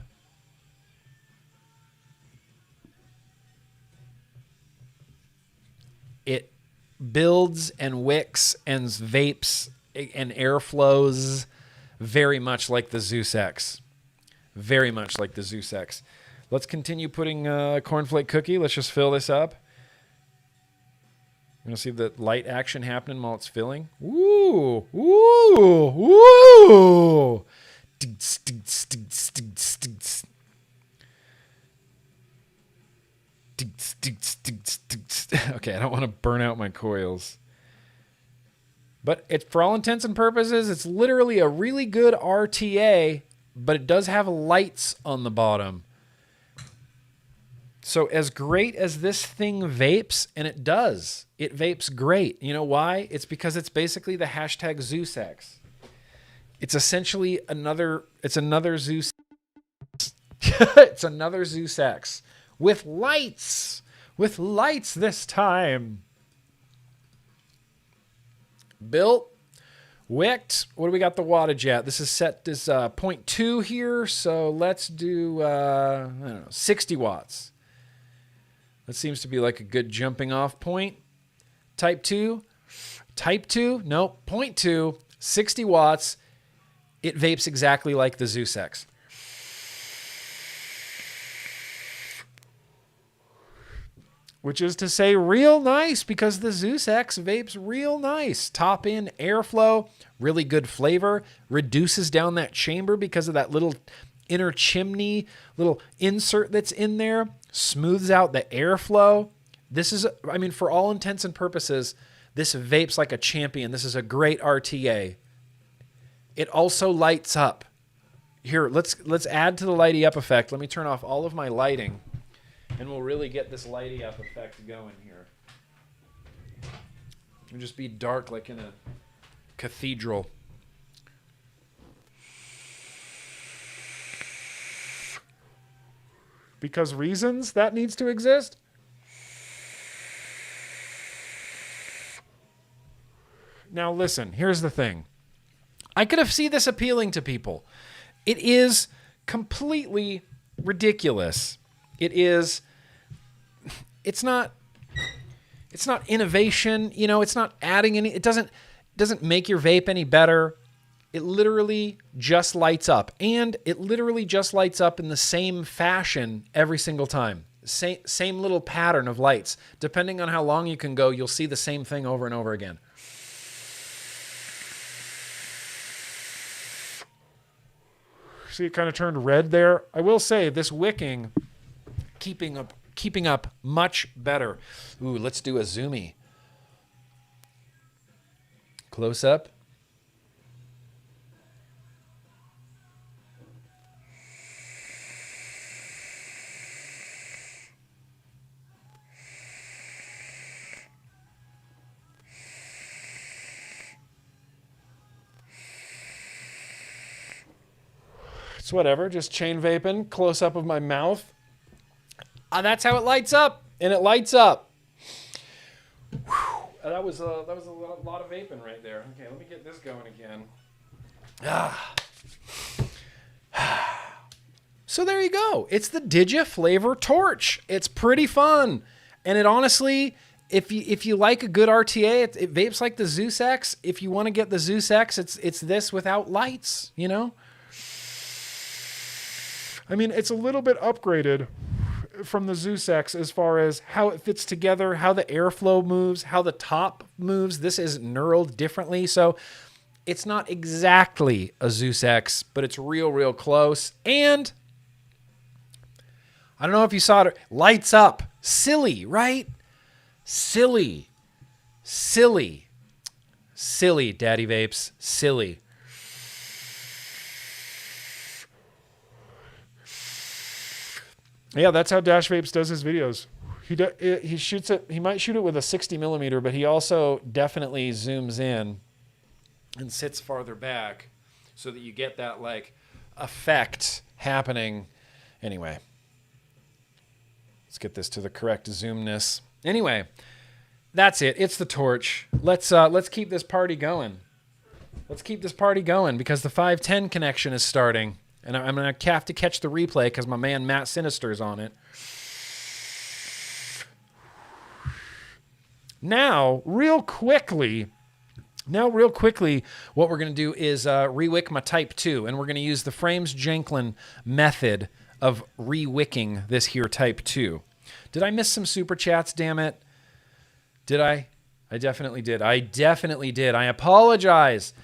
A: It builds and wicks and vapes and airflows very much like the ZeusX. Very much like the ZeusX. Let's continue putting cornflake cookie. Let's just fill this up. You're going to see the light action happening while it's filling. Woo! Woo! Woo! Okay, I don't want to burn out my coils. But for all intents and purposes, it's literally a really good RTA, but it does have lights on the bottom. So as great as this thing vapes, and it does, it vapes great. You know why? It's because it's basically the hashtag ZeusX. It's essentially another Zeus. It's another ZeusX with lights. With lights this time. Built, wicked. What do we got the wattage at? This is set as 0.2 here, so let's do I don't know, 60 watts. That seems to be like a good jumping off point. Type 2, nope, 0.2, 60 watts. It vapes exactly like the ZeusX. Which is to say real nice, because the ZeusX vapes real nice. Top in airflow, really good flavor, reduces down that chamber because of that little inner chimney, little insert that's in there, smooths out the airflow. This is, I mean, for all intents and purposes, this vapes like a champion. This is a great RTA. It also lights up. Here, let's add to the lighty up effect. Let me turn off all of my lighting, and we'll really get this lighty up effect going here. It'll just be dark like in a cathedral. Because reasons that needs to exist. Now listen, here's the thing. I could have seen this appealing to people. It is completely ridiculous. It's not innovation, you know, it's not adding any, it doesn't make your vape any better. it literally just lights up. And it literally just lights up in the same fashion every single time. Same little pattern of lights. Depending on how long you can go, you'll see the same thing over and over again. See, it kind of turned red there. I will say this wicking, keeping up much better. Ooh, let's do a zoomie. Close up. It's whatever, just chain vaping, close up of my mouth. That's how it lights up, and it lights up. Whew. That was a lot of vaping right there. Okay, let me get this going again. So there you go. It's the Digiflavor Torch. It's pretty fun, and it honestly, if you like a good RTA, it vapes like the ZeusX. If you want to get the ZeusX, it's this without lights. You know. I mean, it's a little bit upgraded from the ZeusX as far as how it fits together, how the airflow moves, how the top moves. This is knurled differently, so it's not exactly a ZeusX, but it's real close. And I don't know if you saw it, lights up. Silly, right? Silly, Daddy Vapes, silly. Yeah, that's how Dash Vapes does his videos. He shoots it. He might shoot it with a 60 millimeter, but he also definitely zooms in and sits farther back so that you get that like effect happening. Anyway, let's get this to the correct zoomness. Anyway, that's it. It's the torch. Let's keep this party going. Let's keep this party going because the 510 connection is starting. And I'm going to have to catch the replay because my man Matt Sinister's on it. Now, real quickly, what we're going to do is re-wick my Type 2. And we're going to use the Frames Jenklin method of re-wicking this here Type 2. Did I miss some super chats, damn it? Did I? I definitely did. I apologize.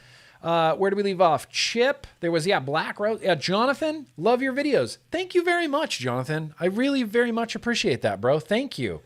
A: Where do we leave off? Chip. There was, Black Rose. Jonathan, love your videos. Thank you very much, Jonathan. I really very much appreciate that, bro. Thank you.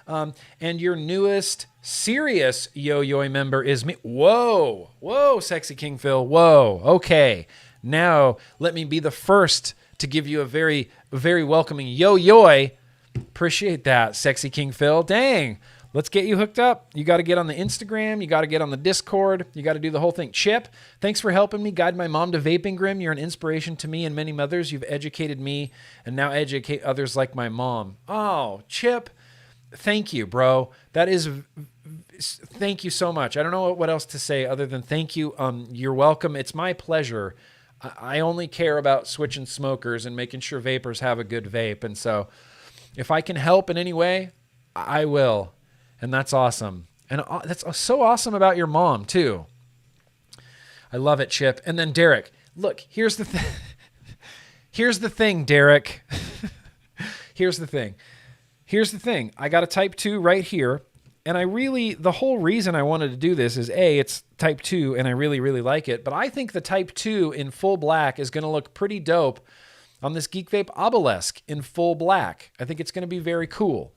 A: And your newest serious Yo-Yo member is me. Whoa, Sexy King Phil. Whoa. Okay. Now, let me be the first to give you a very, very welcoming Yo-Yo. Appreciate that, Sexy King Phil. Dang. Let's get you hooked up. You got to get on the Instagram. You got to get on the Discord. You got to do the whole thing. Chip, thanks for helping me guide my mom to Vaping Grimm. You're an inspiration to me and many mothers. You've educated me and now educate others like my mom. Oh, Chip, thank you, bro. Thank you so much. I don't know what else to say other than thank you. You're welcome. It's my pleasure. I only care about switching smokers and making sure vapors have a good vape. And so if I can help in any way, I will. And that's awesome. And that's so awesome about your mom, too. I love it, Chip. And then Derek. Look, here's the thing. Here's the thing, Derek. Here's the thing. I got a Type 2 right here. And the whole reason I wanted to do this is, A, it's Type 2, and I really, really like it. But I think the Type 2 in full black is going to look pretty dope on this Geek Vape Obelisk in full black. I think it's going to be very cool.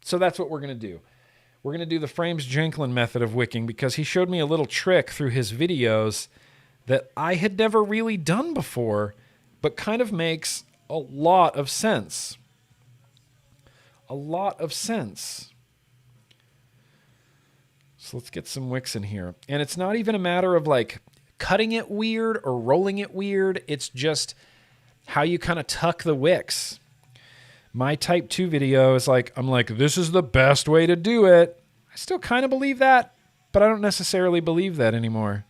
A: So that's what we're going to do. We're going to do the Frames Jenklin method of wicking because he showed me a little trick through his videos that I had never really done before, but kind of makes a lot of sense. So let's get some wicks in here. And it's not even a matter of like cutting it weird or rolling it weird. It's just how you kind of tuck the wicks. My Type 2 video is like, I'm like, this is the best way to do it. I still kind of believe that, but I don't necessarily believe that anymore,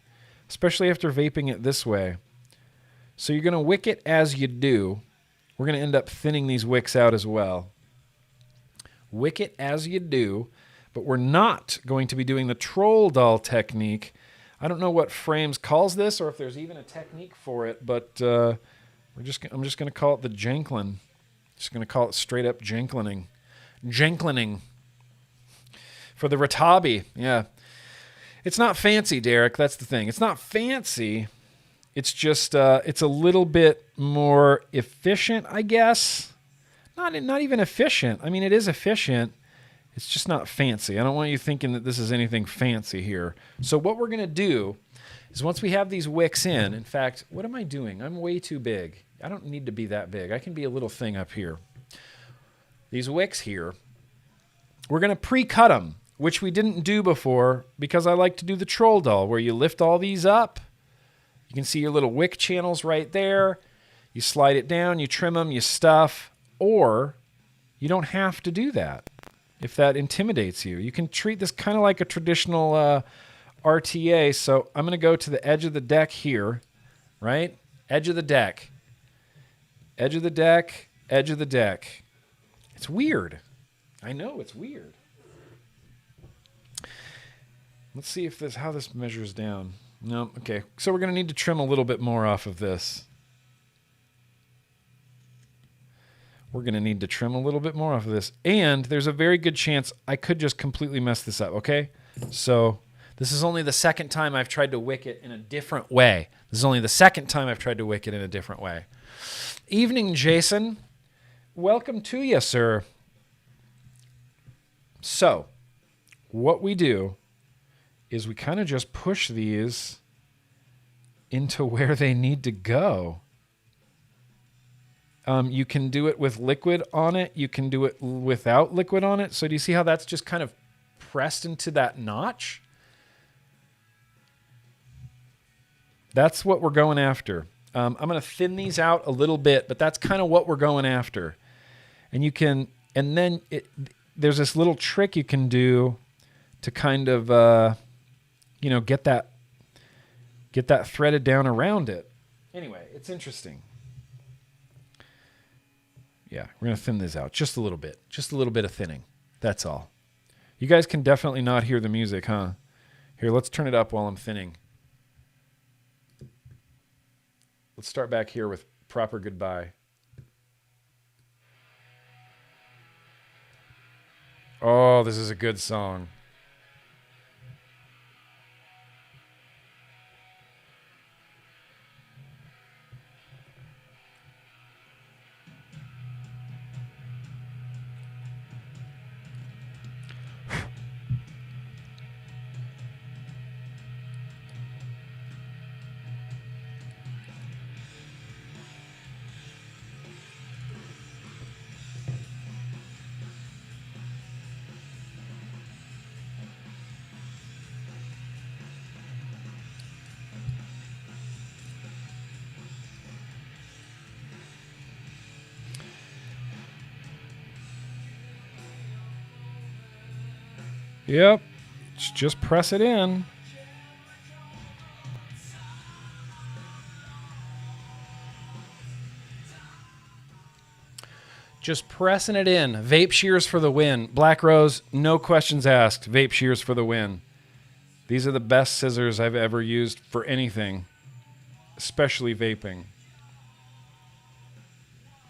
A: especially after vaping it this way. So you're going to wick it as you do. We're going to end up thinning these wicks out as well. Wick it as you do, but we're not going to be doing the troll doll technique. I don't know what Frames calls this or if there's even a technique for it, but I'm just going to call it the Janklin. Just going to call it straight up Janklining. Janklining. For the Ratabi, yeah. It's not fancy, Derek. That's the thing. It's not fancy. It's just, it's a little bit more efficient, I guess. Not even efficient. I mean, it is efficient. It's just not fancy. I don't want you thinking that this is anything fancy here. So what we're going to do is once we have these wicks in fact, what am I doing? I'm way too big. I don't need to be that big. I can be a little thing up here. These wicks here, we're going to pre-cut them, which we didn't do before because I like to do the troll doll where you lift all these up. You can see your little wick channels right there. You slide it down, you trim them, you stuff, or you don't have to do that if that intimidates you. You can treat this kind of like a traditional RTA. So I'm going to go to the edge of the deck here, right? Edge of the deck. Edge of the deck, edge of the deck. It's weird. I know, it's weird. Let's see if how this measures down. No, okay. So we're going to need to trim a little bit more off of this. We're going to need to trim a little bit more off of this. And there's a very good chance I could just completely mess this up, okay? So this is only the second time I've tried to wick it in a different way. This is only the second time I've tried to wick it in a different way. Evening, Jason. Welcome to you, sir. So what we do is we kind of just push these into where they need to go. You can do it with liquid on it. You can do it without liquid on it. So do you see how that's just kind of pressed into that notch? That's what we're going after. I'm going to thin these out a little bit, but that's kind of what we're going after. And you can, and then there's this little trick you can do to kind of, you know, get that threaded down around it. Anyway, it's interesting. Yeah, we're going to thin this out just a little bit. Just a little bit of thinning. That's all. You guys can definitely not hear the music, huh? Here, let's turn it up while I'm thinning. Let's start back here with Proper Goodbye. Oh, this is a good song. Yep, just press it in. Just pressing it in. Vape shears for the win. Black Rose, no questions asked. Vape shears for the win. These are the best scissors I've ever used for anything, especially vaping.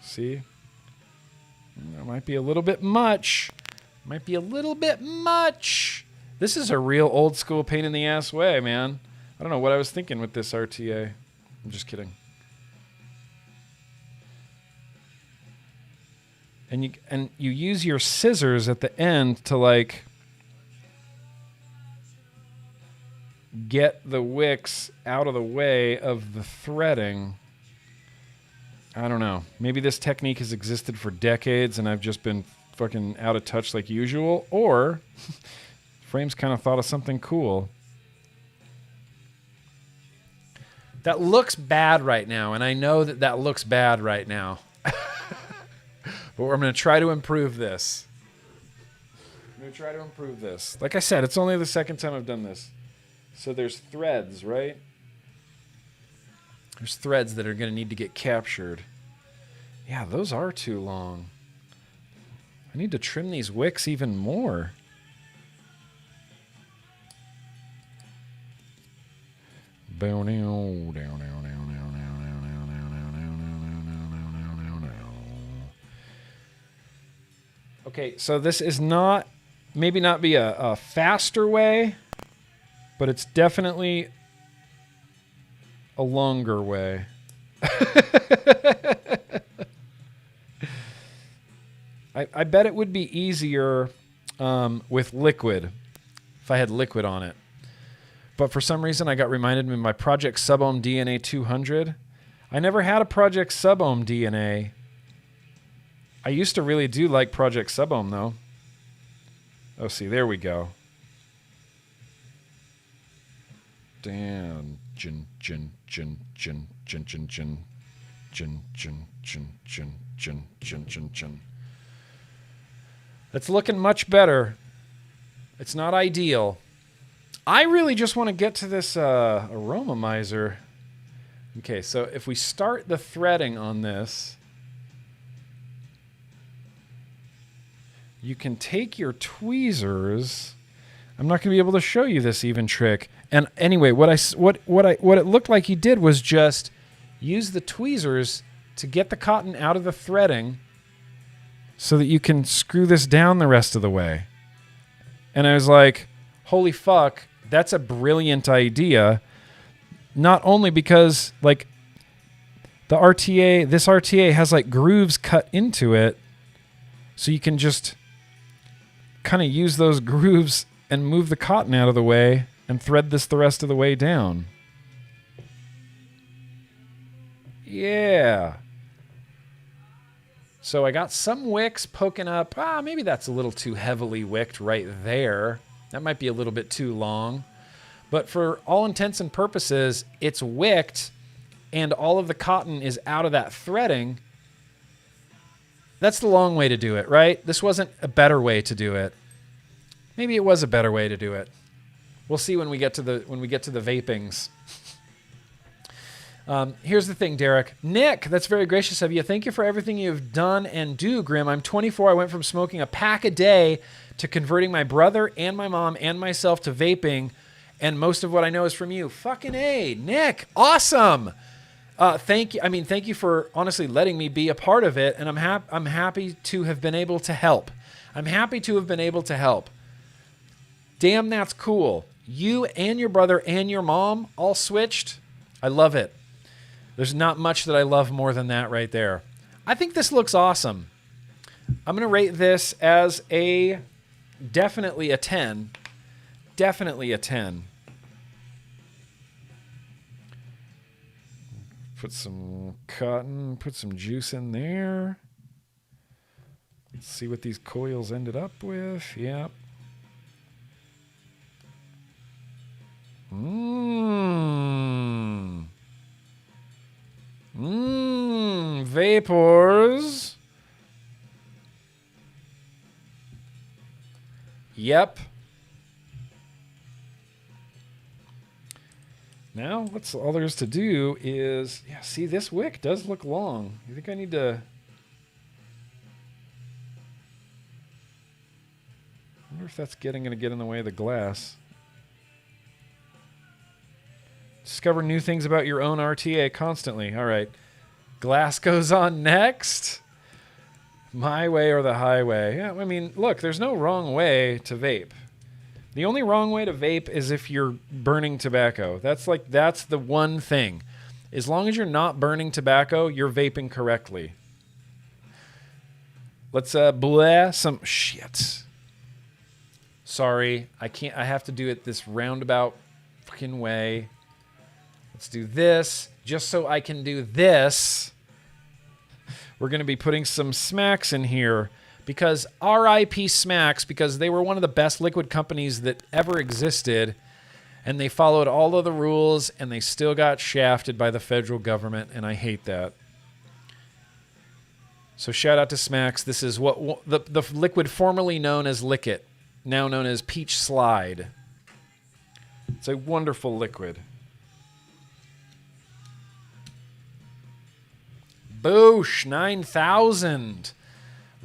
A: See? That might be a little bit much. Might be a little bit much. This is a real old school pain in the ass way, man. I don't know what I was thinking with this RTA. I'm just kidding. And you use your scissors at the end to like get the wicks out of the way of the threading. I don't know. Maybe this technique has existed for decades and I've just been fucking out of touch like usual, or Frames kind of thought of something cool. That looks bad right now, and I know that that looks bad right now. But I'm going to try to improve this. I'm going to try to improve this. Like I said, it's only the second time I've done this. So there's threads, right? There's threads that are going to need to get captured. Yeah, those are too long. I need to trim these wicks even more. Okay, so this is not, maybe not be a faster way, but it's definitely a longer way. I bet it would be easier with liquid, if I had liquid on it. But for some reason, I got reminded of my Project Sub-Ohm DNA 200. I never had a Project Sub-Ohm DNA. I used to really do like Project Sub-Ohm, though. Oh, see, there we go. Damn. Jin, jin, jin, jin, jin, jin, jin. Jin, jin, jin, jin, jin, jin, jin, jin. It's looking much better. It's not ideal. I really just want to get to this Aromamizer. Okay, so if we start the threading on this, you can take your tweezers. I'm not going to be able to show you this even trick. And anyway, what it looked like he did was just use the tweezers to get the cotton out of the threading so that you can screw this down the rest of the way. And I was like, holy fuck, that's a brilliant idea. Not only because, like, the RTA, this RTA has, like, grooves cut into it, so you can just kind of use those grooves and move the cotton out of the way and thread this the rest of the way down. Yeah. So I got some wicks poking up. Maybe that's a little too heavily wicked right there. That might be a little bit too long. But for all intents and purposes, it's wicked and all of the cotton is out of that threading. That's the long way to do it, right? This wasn't a better way to do it. Maybe it was a better way to do it. We'll see when we get to the vapings. Here's the thing, Derek. Nick, that's very gracious of you. Thank you for everything you've done and do, Grimm. I'm 24. I went from smoking a pack a day to converting my brother and my mom and myself to vaping, and most of what I know is from you. Fucking A, Nick. Awesome. Thank you. I mean, thank you for honestly letting me be a part of it, and I'm happy to have been able to help. I'm happy to have been able to help. Damn, that's cool. You and your brother and your mom all switched. I love it. There's not much that I love more than that right there. I think this looks awesome. I'm going to rate this as definitely a 10. Definitely a 10. Put some cotton, put some juice in there. Let's see what these coils ended up with. Yep. Vapors. Yep. Now, what's all there is to do is, yeah, see, this wick does look long. You think I need to... I wonder if that's going to get in the way of the glass. Discover new things about your own RTA constantly. All right. Glass goes on next. My way or the highway. Yeah, I mean, look, there's no wrong way to vape. The only wrong way to vape is if you're burning tobacco. That's the one thing. As long as you're not burning tobacco, you're vaping correctly. Let's bleh some shit. Sorry, I can't. I have to do it this roundabout fucking way. Let's do this just so I can do this. We're going to be putting some smacks in here because RIP smacks, because they were one of the best liquid companies that ever existed, and they followed all of the rules and they still got shafted by the federal government, and I hate that. So shout out to smacks. This is what the liquid formerly known as Lickit, now known as Peach Slide. It's a wonderful liquid. Boosh, 9,000.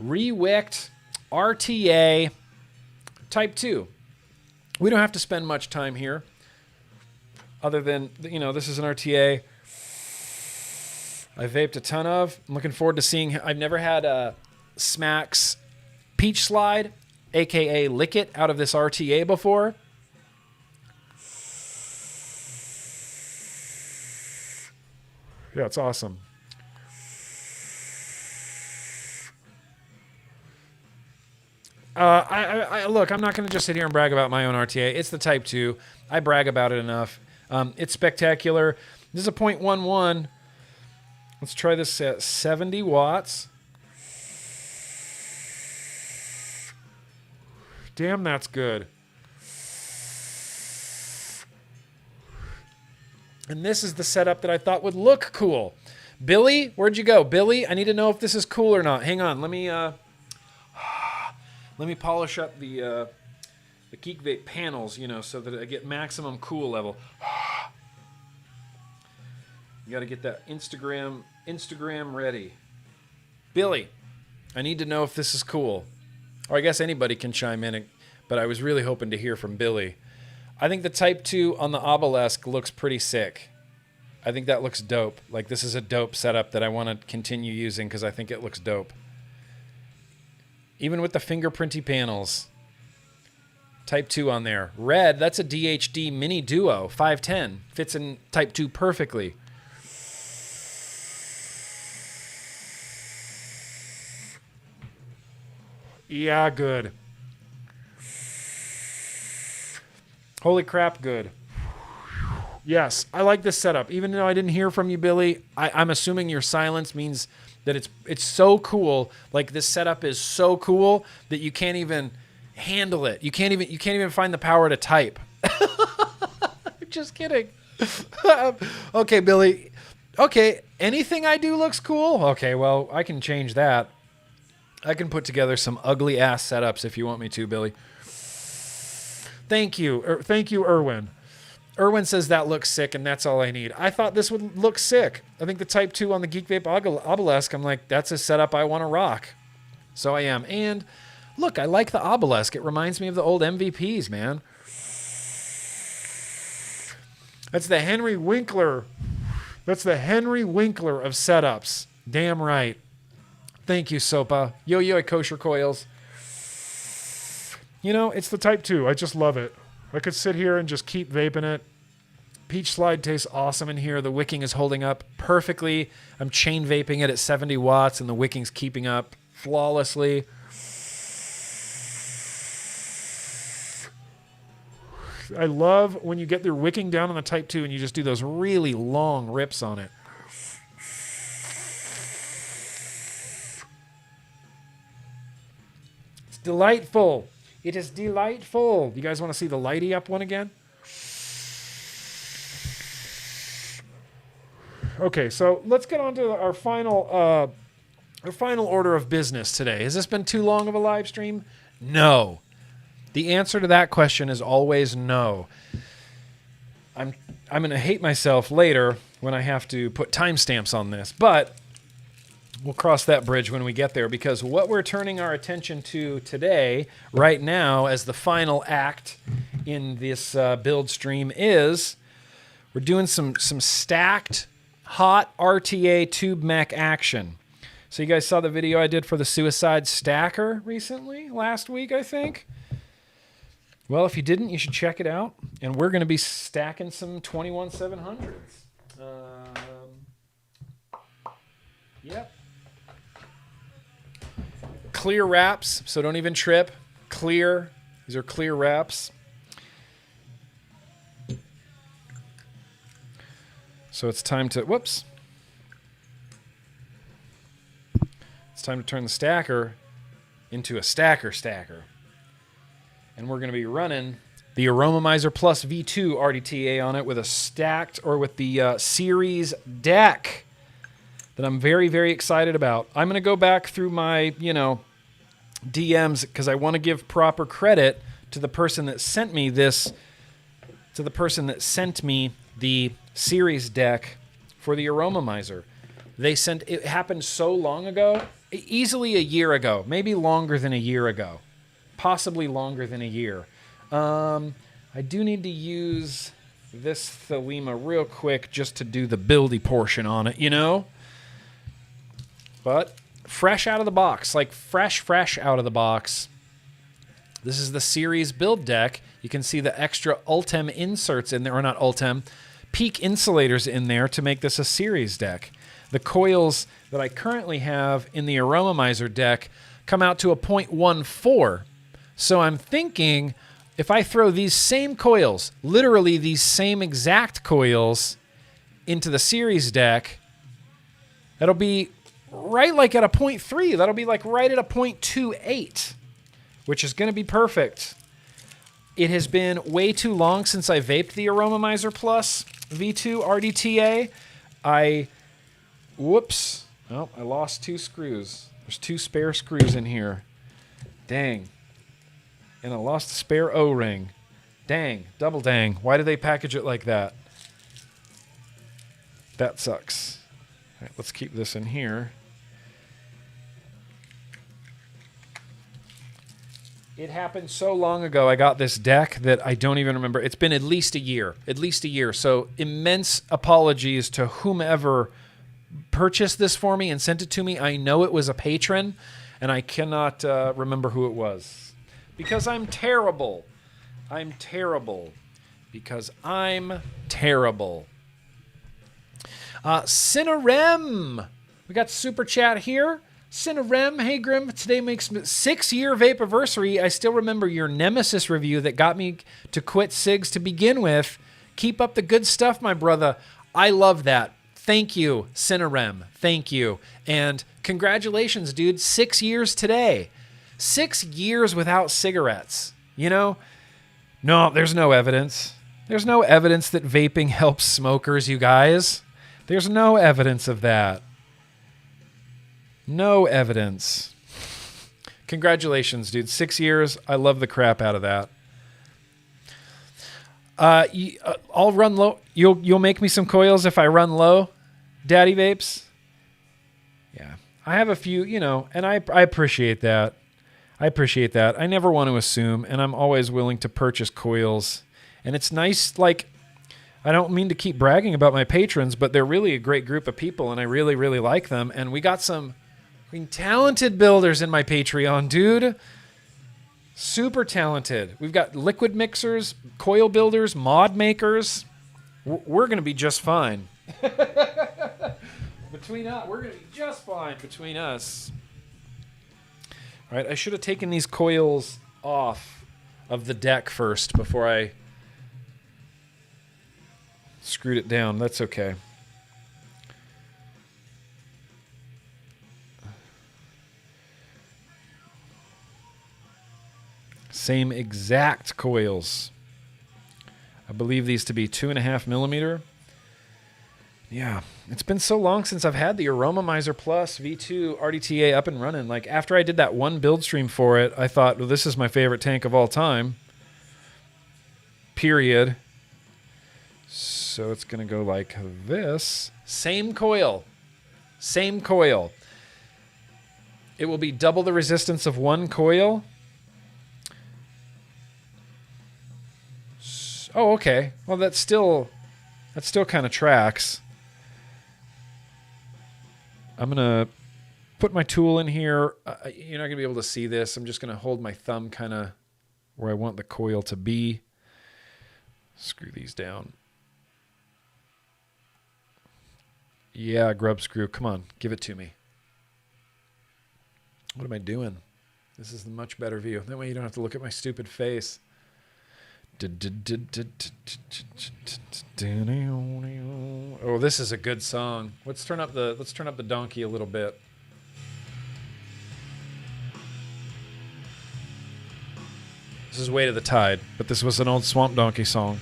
A: Rewicked RTA Type 2. We don't have to spend much time here. other than, this is an RTA I vaped a ton of. I'm looking forward to seeing. I've never had a Smacks Peach Slide, aka Lick It, out of this RTA before. Yeah, it's awesome. Look, I'm not going to just sit here and brag about my own RTA. It's the Type 2. I brag about it enough. It's spectacular. This is a 0.11. Let's try this at 70 watts. Damn, that's good. And this is the setup that I thought would look cool. Billy, where'd you go? Billy, I need to know if this is cool or not. Hang on, let me polish up the Geek Vape panels, so that I get maximum cool level. You got to get that Instagram ready. Billy, I need to know if this is cool. Or I guess anybody can chime in, but I was really hoping to hear from Billy. I think the Type 2 on the obelisk looks pretty sick. I think that looks dope. Like, this is a dope setup that I want to continue using because I think it looks dope. Even with the fingerprinty panels. Type 2 on there. Red, that's a DHD Mini Duo, 510. Fits in Type 2 perfectly. Yeah, good. Holy crap, good. Yes, I like this setup. Even though I didn't hear from you, Billy, I'm assuming your silence means that it's so cool. Like, this setup is so cool that you can't even handle it. You can't even find the power to type. Just kidding. Okay, Billy. Okay, anything I do looks cool? Okay, well, I can change that. I can put together some ugly ass setups if you want me to, Billy. Thank you. Thank you, Erwin. Erwin says that looks sick, and that's all I need. I thought this would look sick. I think the Type 2 on the Geek Vape Obelisk, I'm like, that's a setup I want to rock. So I am. And look, I like the Obelisk. It reminds me of the old MVPs, man. That's the Henry Winkler. That's the Henry Winkler of setups. Damn right. Thank you, Sopa. Yo-Yo Kosher Coils. It's the Type 2. I just love it. I could sit here and just keep vaping it. Peach Slide tastes awesome in here. The wicking is holding up perfectly. I'm chain vaping it at 70 watts, and the wicking's keeping up flawlessly. I love when you get the wicking down on the Type 2 and you just do those really long rips on it. It's delightful. It is delightful. You guys want to see the lighty up one again? Okay, so let's get on to our final order of business today. Has this been too long of a live stream? No. The answer to that question is always no. I'm going to hate myself later when I have to put timestamps on this, but we'll cross that bridge when we get there, because what we're turning our attention to today, right now, as the final act in this build stream is we're doing some stacked hot RTA tube mech action. So you guys saw the video I did for the Suicide Stacker recently, last week, I think. Well, if you didn't, you should check it out. And we're going to be stacking some 21700s. Yep. Clear wraps, so don't even trip. Clear. These are clear wraps. So it's time to, whoops. It's time to turn the stacker into a stacker. And we're going to be running the Aromamizer Plus V2 RTA on it with a stacked, or with the series deck that I'm very, very excited about. I'm going to go back through my, DMs, because I want to give proper credit to the person that sent me this, to the person that sent me the series deck for the Aromamizer. It happened so long ago, easily a year ago, maybe longer than a year ago, possibly longer than a year. I do need to use this Thelema real quick just to do the buildy portion on it, you know? But fresh out of the box, like fresh out of the box. This is the series build deck. You can see the extra Ultem inserts in there, or not Ultem, peak insulators in there to make this a series deck. The coils that I currently have in the Aromamizer deck come out to a 0.14. So I'm thinking if I throw these same coils, literally these same exact coils, into the series deck, that'll be right like at a 0.3. That'll be like right at a 0.28, which is going to be perfect. It has been way too long since I vaped the Aromamizer Plus V2 RDTA. Whoops. Oh, I lost 2 screws. There's 2 spare screws in here. Dang. And I lost a spare O-ring. Dang. Double dang. Why did they package it like that? That sucks. All right, let's keep this in here. It happened so long ago. I got this deck that I don't even remember. It's been at least a year. At least a year. So immense apologies to whomever purchased this for me and sent it to me. I know it was a patron, and I cannot remember who it was. Because I'm terrible. I'm terrible. Because I'm terrible. Cinerem. We got super chat here. Cinerem, hey Grimm, today makes 6-year vapiversary. I still remember your Nemesis review that got me to quit cigs to begin with. Keep up the good stuff, my brother. I love that. Thank you, Cinerem. Thank you. And congratulations, dude. 6 years today. 6 years without cigarettes. You know? No, there's no evidence. There's no evidence that vaping helps smokers, you guys. There's no evidence of that. No evidence. Congratulations, dude. 6 years. I love the crap out of that. I'll run low. You'll make me some coils if I run low, Daddy Vapes. Yeah, I have a few, you know, and I appreciate that. I appreciate that. I never want to assume, and I'm always willing to purchase coils. And it's nice, like, I don't mean to keep bragging about my patrons, but they're really a great group of people, and I really, really like them. And we got some talented builders in my Patreon, dude. Super talented. We've got liquid mixers, coil builders, mod makers. We're going to be just fine. Between us, we're going to be just fine between us. All right, I should have taken these coils off of the deck first before I screwed it down. That's okay. Same exact coils. I believe these to be 2.5 millimeter. Yeah, it's been so long since I've had the Aromamizer Plus V2 RDTA up and running. Like, after I did that one build stream for it, I thought, well, this is my favorite tank of all time. Period. So it's going to go like this. Same coil. Same coil. It will be double the resistance of one coil. Oh, okay. Well, that still kind of tracks. I'm going to put my tool in here. You're not going to be able to see this. I'm just going to hold my thumb kind of where I want the coil to be. Screw these down. Yeah, grub screw. Come on, give it to me. What am I doing? This is the much better view. That way you don't have to look at my stupid face. Oh, this is a good song. Let's turn up the donkey a little bit. This is Way to the Tide, but this was an old Swamp Donkey song.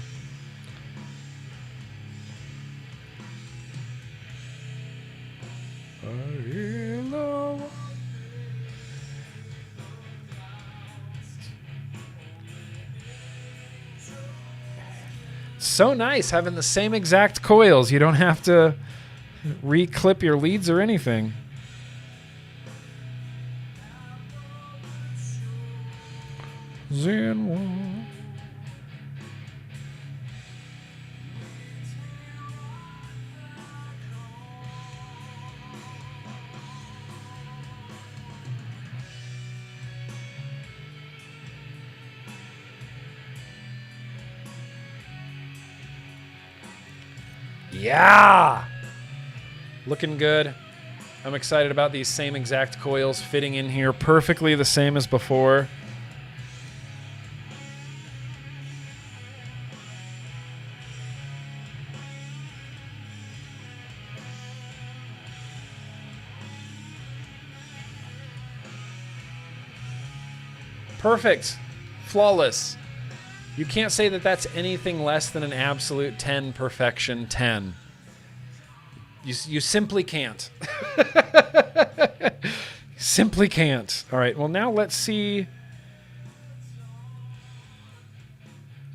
A: So nice having the same exact coils. You don't have to re-clip your leads or anything. Zen one. Yeah! Looking good. I'm excited about these same exact coils fitting in here perfectly the same as before. Perfect. Flawless. You can't say that that's anything less than an absolute 10 perfection 10. You simply can't. Simply can't. All right, well, now let's see.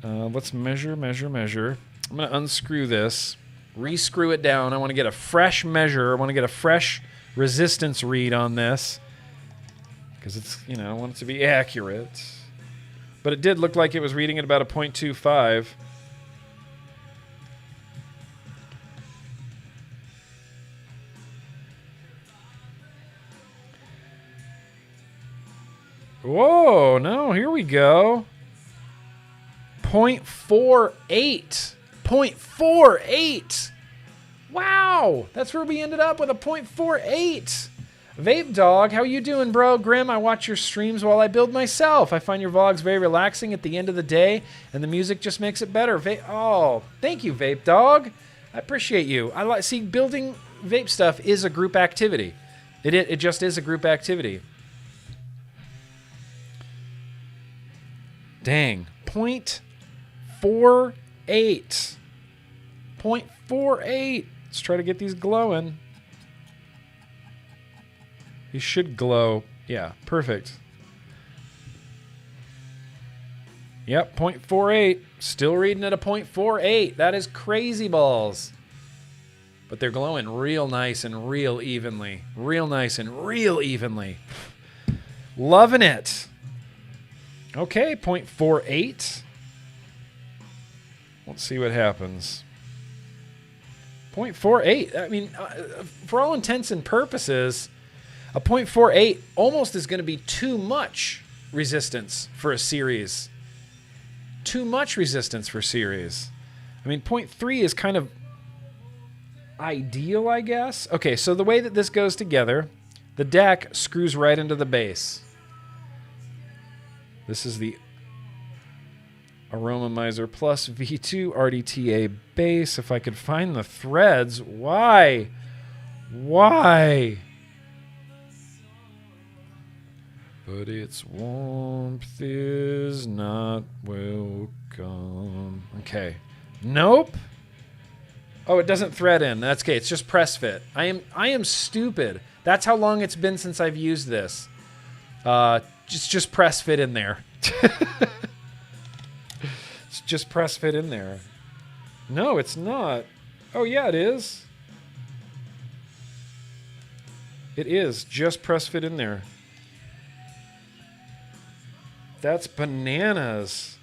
A: Let's measure. I'm going to unscrew this, re-screw it down. I want to get a fresh measure. I want to get a fresh resistance read on this because it's, you know, I want it to be accurate. But it did look like it was reading at about a 0.25. Whoa, no, here we go. 0.48. 0.48. Wow, that's where we ended up with a 0.48. Vape Dog, how you doing, bro? Grimm, I watch your streams while I build myself. I find your vlogs very relaxing at the end of the day, and the music just makes it better. Oh, thank you, Vape Dog. I appreciate you. See, building vape stuff is a group activity. It just is a group activity. Dang, 0.48. 0.48. Let's try to get these glowing. These should glow. Yeah, perfect. Yep, 0.48. Still reading at a 0.48. That is crazy balls. But they're glowing real nice and real evenly. Real nice and real evenly. Loving it. Okay, 0.48. Let's see what happens. 0.48. I mean, for all intents and purposes, a 0.48 almost is going to be too much resistance for a series. Too much resistance for series. I mean, 0.3 is kind of ideal, I guess. Okay, so the way that this goes together, the deck screws right into the base. This is the Aromamizer Plus V2 RTA base. If I could find the threads, why? Why? But its warmth is not welcome. Okay. Nope. Oh, it doesn't thread in. That's okay. It's just press fit. I am stupid. That's how long it's been since I've used this. Just press fit in there. It's just press fit in there. No, it's not. Oh, yeah, it is. It is. Just press fit in there. That's bananas.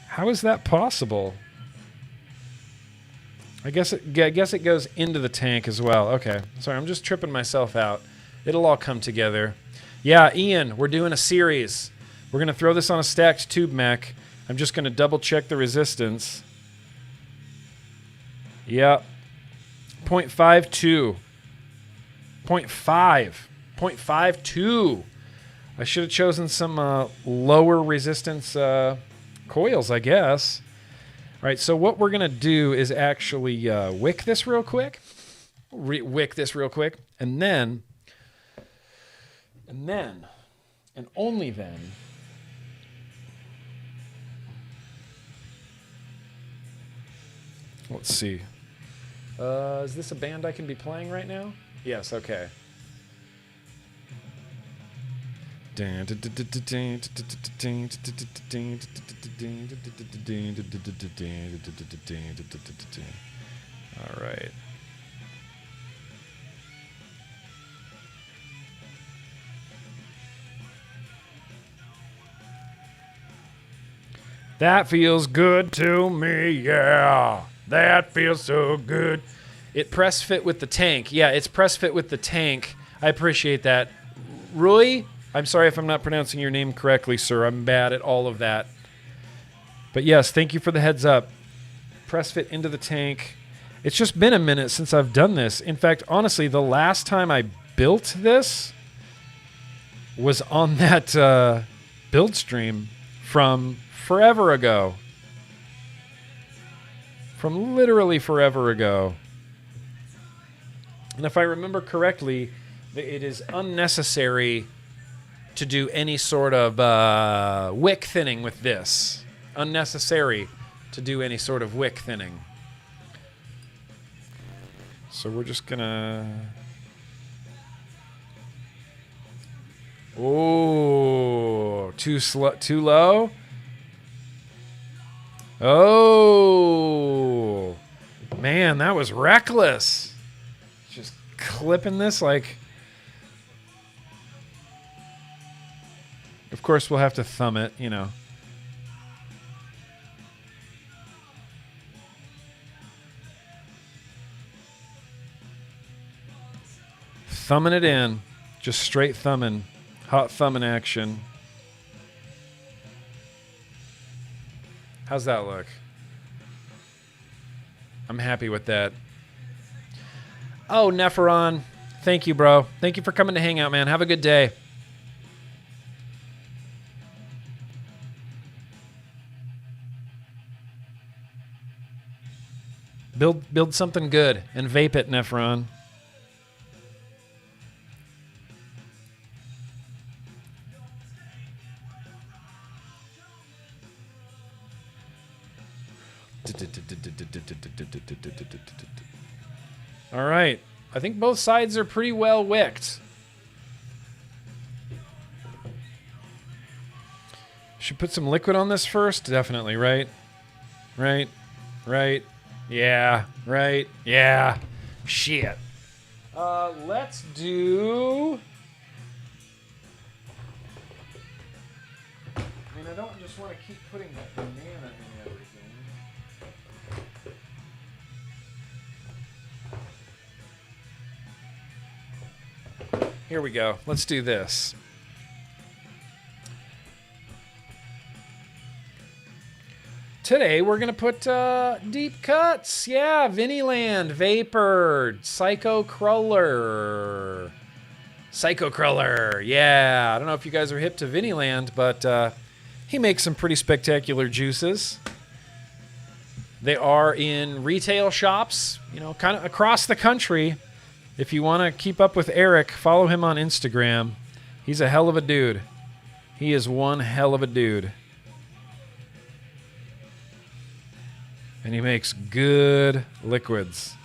A: How is that possible? I guess it goes into the tank as well. Okay. Sorry, I'm just tripping myself out. It'll all come together. Yeah, Ian, we're doing a series. We're going to throw this on a stacked tube mech. I'm just going to double check the resistance. Yep. 0.52. 0.5. 0.52. I should have chosen some lower resistance coils, I guess. All right, so what we're going to do is actually wick this real quick. Wick this real quick. And then, and only then, let's see. Is this a band I can be playing right now? Yes, okay. All right. That feels good to me, yeah. That feels so good. It press fit with the tank. Yeah, it's press fit with the tank. I appreciate that. Rui, I'm sorry if I'm not pronouncing your name correctly, sir. I'm bad at all of that. But yes, thank you for the heads up. Press fit into the tank. It's just been a minute since I've done this. In fact, honestly, the last time I built this was on that build stream from forever ago. From literally forever ago. And if I remember correctly, it is unnecessary to do any sort of wick thinning with this. Unnecessary to do any sort of wick thinning. So we're just gonna... Oh, too low? Oh, man, that was reckless. Just clipping this like... Of course, we'll have to thumb it, you know. Thumbing it in. Just straight thumbing. Hot thumbing action. How's that look? I'm happy with that. Oh, Nepheron. Thank you, bro. Thank you for coming to hang out, man. Have a good day. Build something good and vape it, Nepheron. All right. I think both sides are pretty well wicked. Should put some liquid on this first? Definitely, right? Right. Yeah, right. Yeah. Shit. Let's do... I mean, I don't just want to keep putting that banana in everything. Here we go. Let's do this. Today we're going to put deep cuts. Yeah, Vinnyland, Vapor, Psycho Cruller. Yeah, I don't know if you guys are hip to Vinnyland, but he makes some pretty spectacular juices. They are in retail shops, you know, kind of across the country. If you want to keep up with Eric, follow him on Instagram. He's a hell of a dude. He is one hell of a dude. And he makes good liquids.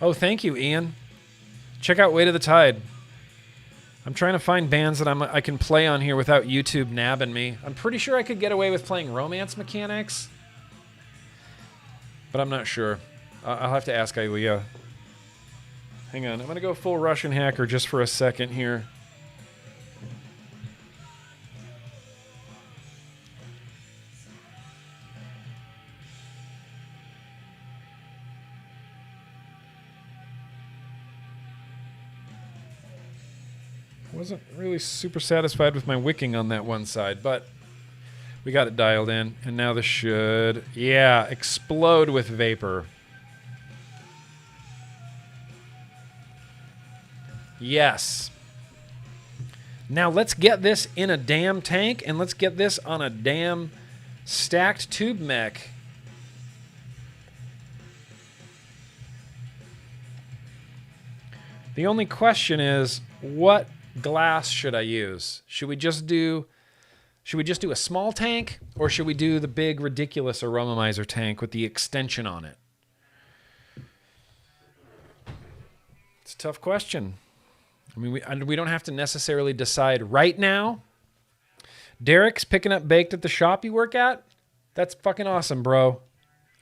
A: Oh, thank you, Ian. Check out Weight of the Tide. I'm trying to find bands that I can play on here without YouTube nabbing me. I'm pretty sure I could get away with playing Romance Mechanics, but I'm not sure. I'll have to ask Ilea. Hang on, I'm going to go full Russian hacker just for a second here. Wasn't really super satisfied with my wicking on that one side, but we got it dialed in, and now this should, yeah, explode with vapor. Yes. Now let's get this in a damn tank, and let's get this on a damn stacked tube mech. The only question is, what glass should I use? Should we just do a small tank, or should we do the big ridiculous Aromamizer tank with the extension on it? It's a tough question. I mean, we don't have to necessarily decide right now. Derek's picking up baked at the shop you work at. That's fucking awesome, bro.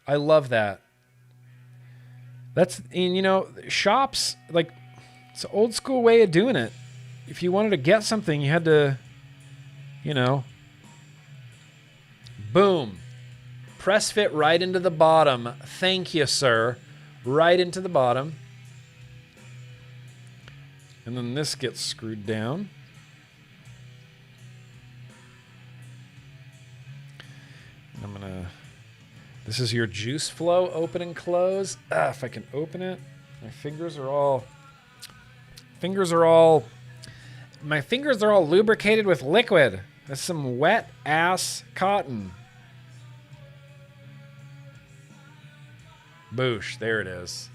A: I love that. That's, and you know, shops, like, it's an old school way of doing it. If you wanted to get something, you had to, you know, boom, Press fit right into the bottom. Thank you, sir. Right into the bottom. And then this gets screwed down. I'm gonna, this is your juice flow, open and close. If I can open it, my fingers are all lubricated with liquid. That's some wet ass cotton. Boosh, there it is.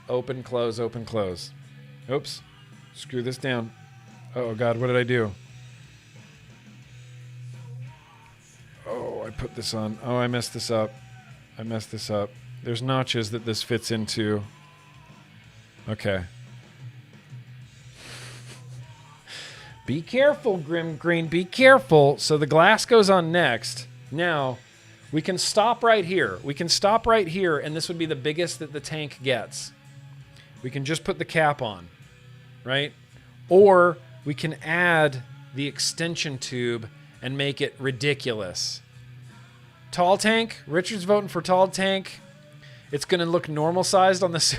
A: Open, close, open, close. Oops, screw this down. Oh God, what did I do? Oh, I put this on. Oh, I messed this up. I messed this up. There's notches that this fits into. Okay. Be careful, GrimmGreen, be careful. So the glass goes on next. Now, we can stop right here. We can stop right here, and this would be the biggest that the tank gets. We can just put the cap on, right? Or we can add the extension tube and make it ridiculous. Tall tank. Richard's voting for tall tank. It's going to look normal sized on this.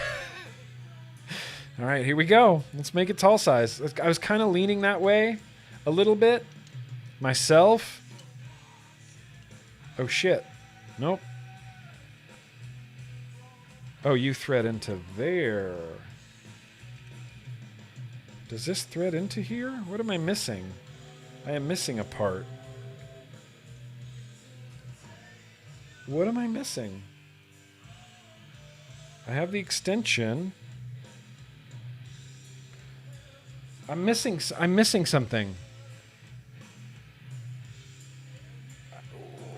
A: All right, here we go. Let's make it tall size. I was kind of leaning that way a little bit myself. Oh, shit. Nope. Oh, you thread into there. Does this thread into here? What am I missing? I am missing a part. What am I missing? I have the extension. I'm missing something.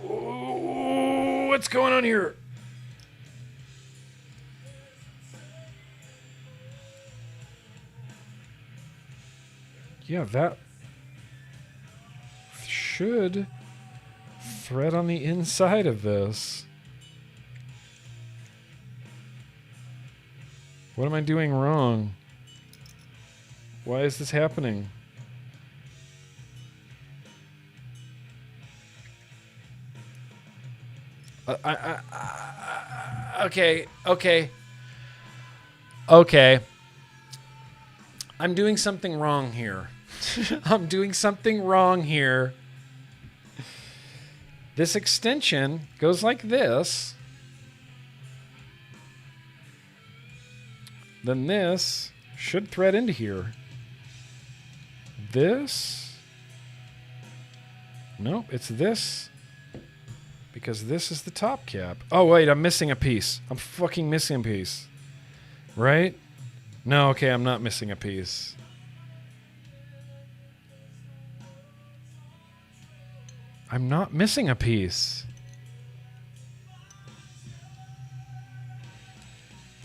A: Ooh, what's going on here? Yeah, that should thread on the inside of this. What am I doing wrong? Why is this happening? Okay. I'm doing something wrong here. I'm doing something wrong here. This extension goes like this. Then this should thread into here. This? Nope, it's this. Because this is the top cap. Oh, wait, I'm missing a piece. I'm fucking missing a piece. Right? No, okay, I'm not missing a piece. I'm not missing a piece.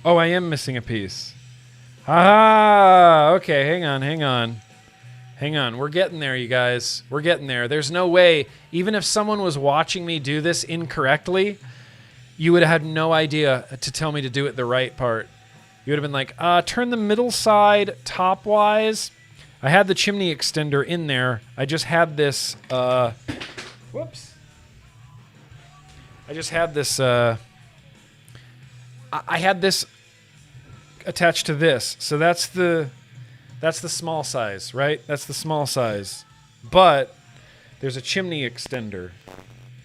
A: Oh, I am missing a piece. Ah, okay, hang on. We're getting there, you guys. We're getting there. There's no way, even if someone was watching me do this incorrectly, you would have had no idea to tell me to do it the right part. You would have been like, turn the middle side top-wise. I had the chimney extender in there. I just had this, whoops. I just had this, I had this attached to this. So that's the small size, right? That's the small size. But there's a chimney extender.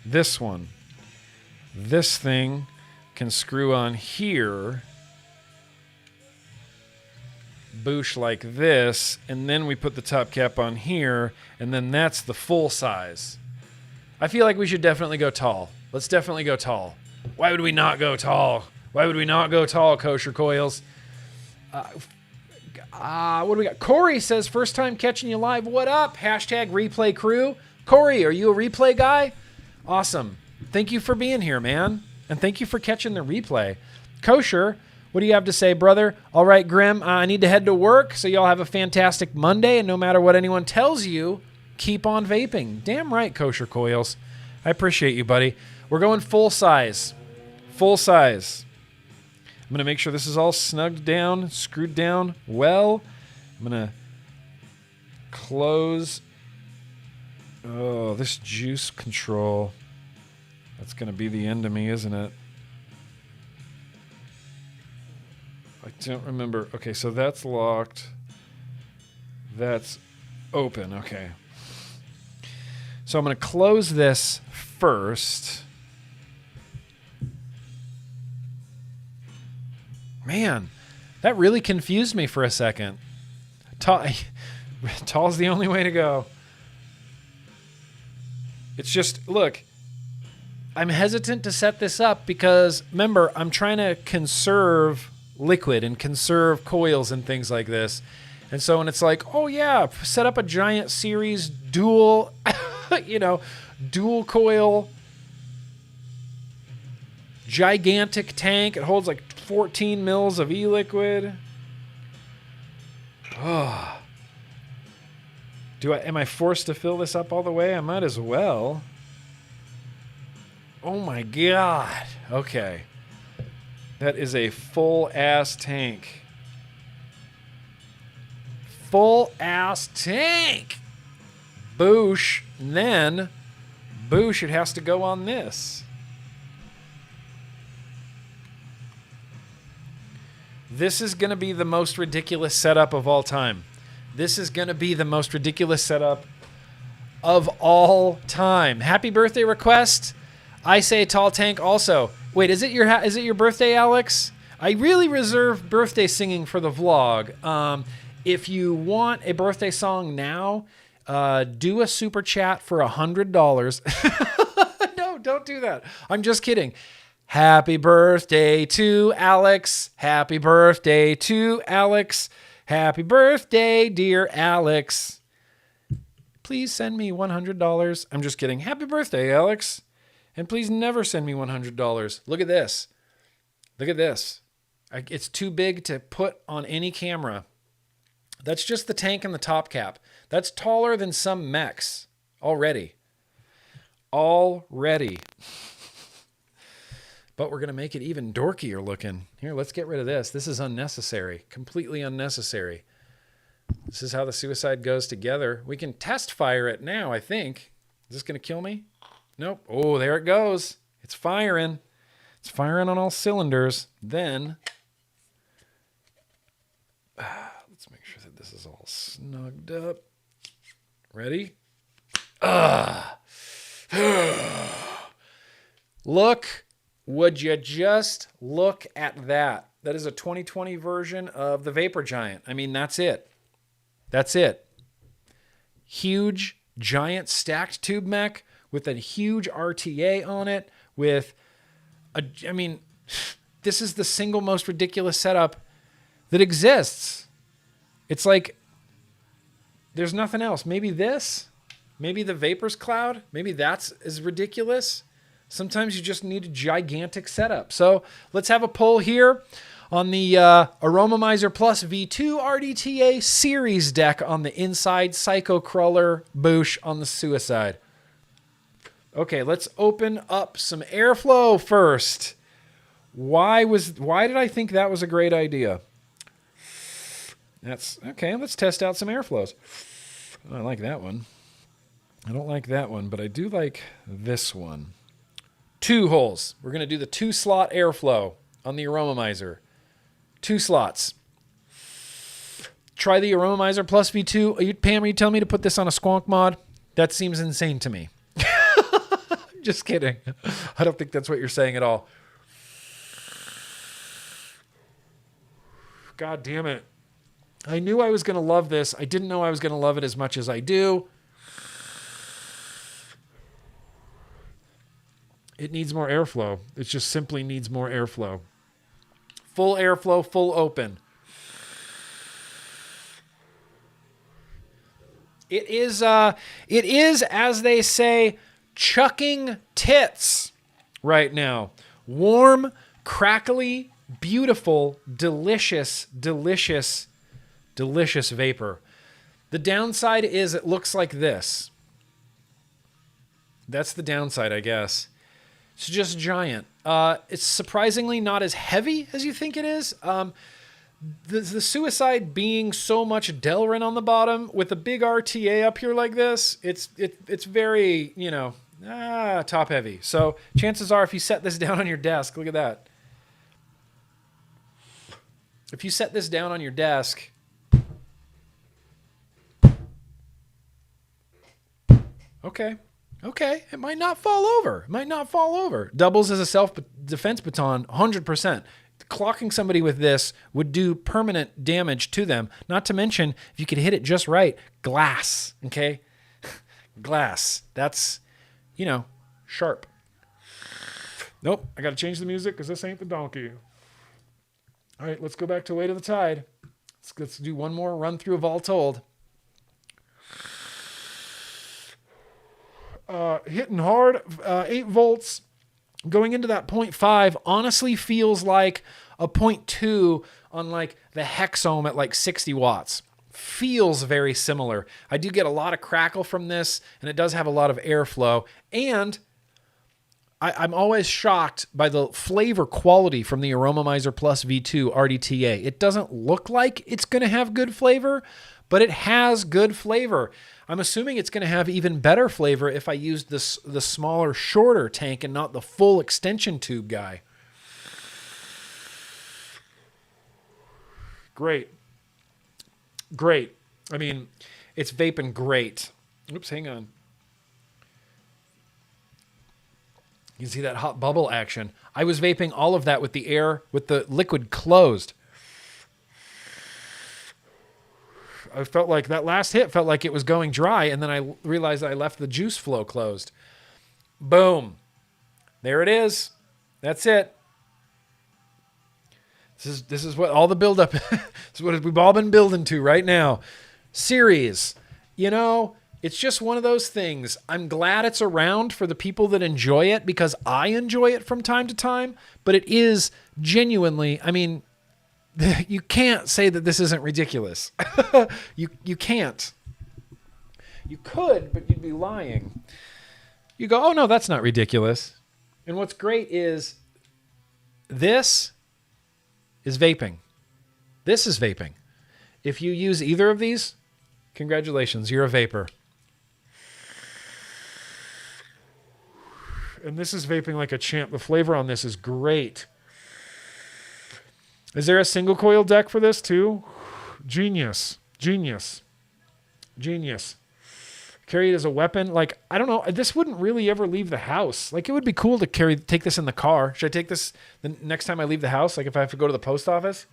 A: This one. This thing can screw on here. Boosh like this. And then we put the top cap on here. And then that's the full size. I feel like we should definitely go tall. Let's definitely go tall. Why would we not go tall? Why would we not go tall, Kosher Coils? What do we got? Corey says, first time catching you live. What up? Hashtag replay crew. Corey, are you a replay guy? Awesome. Thank you for being here, man. And thank you for catching the replay. Kosher, what do you have to say, brother? All right, Grimm, I need to head to work, so y'all have a fantastic Monday. And no matter what anyone tells you, keep on vaping. Damn right, Kosher Coils. I appreciate you, buddy. We're going full size. Full size. I'm going to make sure this is all snugged down, screwed down well. I'm going to close. Oh, this juice control. That's going to be the end of me, isn't it? I don't remember. Okay, so that's locked. That's open. Okay. So I'm going to close this first. Man, that really confused me for a second. Tall's the only way to go. It's just, look, I'm hesitant to set this up because, remember, I'm trying to conserve liquid and conserve coils and things like this. And so when it's like, oh yeah, set up a giant series dual, dual coil, gigantic tank. It holds like 14 mils of e-liquid. Oh. Am I forced to fill this up all the way? I might as well. Oh my God. Okay. That is a full-ass tank. Full-ass tank! Boosh. And then, boosh, it has to go on this. This is going to be the most ridiculous setup of all time. This is going to be the most ridiculous setup of all time. Happy birthday request. I say tall tank also. Wait, is it your birthday, Alex? I really reserve birthday singing for the vlog. If you want a birthday song now, do a super chat for $100. No, don't do that. I'm just kidding. Happy birthday to Alex. Happy birthday to Alex. Happy birthday, dear Alex. Please send me $100. I'm just kidding. Happy birthday, Alex. And please never send me $100. Look at this. Look at this. It's too big to put on any camera. That's just the tank and the top cap. That's taller than some mechs already. Already. But we're going to make it even dorkier looking. Here, let's get rid of this. This is unnecessary. Completely unnecessary. This is how the suicide goes together. We can test fire it now, I think. Is this going to kill me? Nope. Oh, there it goes. It's firing. It's firing on all cylinders. Then, let's make sure that this is all snugged up. Ready? Look. Would you just look at that? That is a 2020 version of the Vapor Giant. I mean, that's it. That's it. Huge, giant stacked tube mech with a huge RTA on it with this is the single most ridiculous setup that exists. It's like, there's nothing else. Maybe this, maybe the Vapors Cloud, maybe that's as ridiculous. Sometimes you just need a gigantic setup. So let's have a poll here on the Aromamizer Plus V2 RTA series deck on the inside, Psycho Crawler Boosh on the Suicide. Okay, let's open up some airflow first. Why did I think that was a great idea? That's okay. Let's test out some airflows. Oh, I like that one. I don't like that one, but I do like this one. 2 holes. We're going to do the 2-slot airflow on the Aromamizer. 2 slots. Try the Aromamizer Plus V2. Pam, are you telling me to put this on a squonk mod? That seems insane to me. Just kidding. I don't think that's what you're saying at all. God damn it. I knew I was going to love this. I didn't know I was going to love it as much as I do. It needs more airflow. It just simply needs more airflow. Full airflow, full open. It is, as they say, chucking tits right now. Warm, crackly, beautiful, delicious, delicious, delicious vapor. The downside is it looks like this. That's the downside, I guess. It's just giant. It's surprisingly not as heavy as you think it is. The Suicide being so much Delrin on the bottom with a big RTA up here like this, it's very, top heavy. So chances are if you set this down on your desk, look at that. If you set this down on your desk, okay, it might not fall over. It might not fall over. Doubles as a self-defense baton, 100%. Clocking somebody with this would do permanent damage to them. Not to mention, if you could hit it just right, glass, okay? Glass. That's, you know, sharp. Nope, I got to change the music because this ain't the donkey. All right, let's go back to Weight of the Tide. Let's do one more run through of all told. Hitting hard, 8 volts. Going into that 0.5 honestly feels like a 0.2 on like the hex ohm at like 60 watts. Feels very similar. I do get a lot of crackle from this, and it does have a lot of airflow. And I'm always shocked by the flavor quality from the Aromamizer Plus V2 RTA. It doesn't look like it's going to have good flavor, but it has good flavor. I'm assuming it's going to have even better flavor if I use the smaller, shorter tank and not the full extension tube guy. Great. Great. I mean, it's vaping great. Oops, hang on. You can see that hot bubble action. I was vaping all of that with the air, with the liquid closed. I felt like that last hit felt like it was going dry, and then I realized I left the juice flow closed. Boom. There it is. That's it. This is what all the buildup, this is what we've all been building to right now. Series. You know, it's just one of those things. I'm glad it's around for the people that enjoy it because I enjoy it from time to time, but it is genuinely, I mean, you can't say that this isn't ridiculous. You can't. You could, but you'd be lying. You go, oh no, that's not ridiculous. And what's great is this is vaping. This is vaping. If you use either of these, congratulations, you're a vapor. And this is vaping like a champ. The flavor on this is great. Is there a single coil deck for this too? Genius. Genius. Genius. Carry it as a weapon. Like, I don't know. This wouldn't really ever leave the house. Like, it would be cool to take this in the car. Should I take this the next time I leave the house? Like, if I have to go to the post office?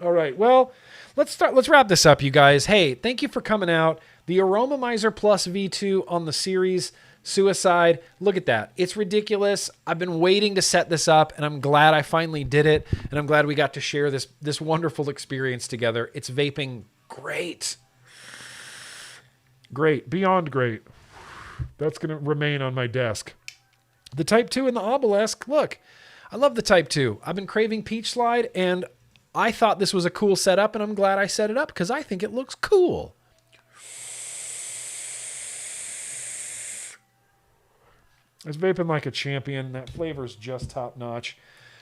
A: All right. Well, let's wrap this up, you guys. Hey, thank you for coming out. The Aromamizer Plus V2 on the series Suicide. Look at that. It's ridiculous. I've been waiting to set this up, and I'm glad I finally did it, and I'm glad we got to share this wonderful experience together. It's vaping great. Great. Beyond great. That's going to remain on my desk. The Type 2 and the Obelisk. Look, I love the Type 2. I've been craving Peach Slide, and I thought this was a cool setup, and I'm glad I set it up because I think it looks cool. It's vaping like a champion. That flavor's just top notch.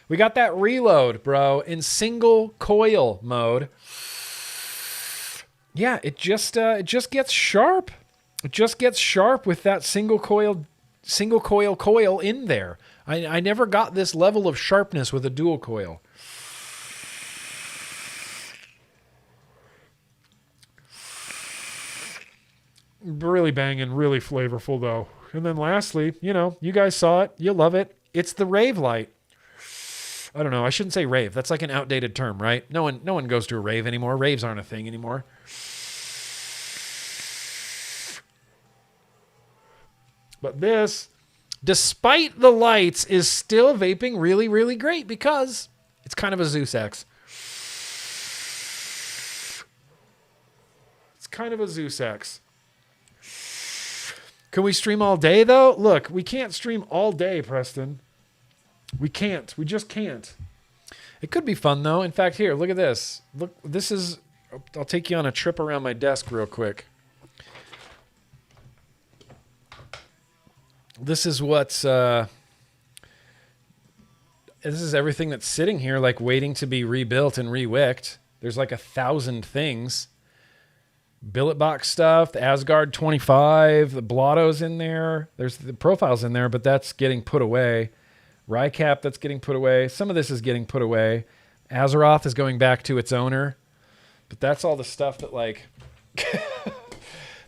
A: We got that reload, bro, in single coil mode. Yeah, it just gets sharp. It just gets sharp with that single coil in there. I never got this level of sharpness with a dual coil. Really banging, really flavorful though. And then lastly, you know, you guys saw it. You love it. It's the rave light. I don't know. I shouldn't say rave. That's like an outdated term, right? No one goes to a rave anymore. Raves aren't a thing anymore. But this, despite the lights, is still vaping really, really great because it's kind of a ZeusX. It's kind of a ZeusX. Can we stream all day, though? Look, we can't stream all day, Preston. We can't. We just can't. It could be fun, though. In fact, here, look at this. Look, this is... I'll take you on a trip around my desk real quick. This is what's... this is everything that's sitting here, like, waiting to be rebuilt and rewicked. There's like 1,000 things. billet box stuff, the Asgard 25, the Blotto's in there. There's the profiles in there, but that's getting put away. Rycap, that's getting put away. Some of this is getting put away. Azeroth is going back to its owner. But that's all the stuff that, like,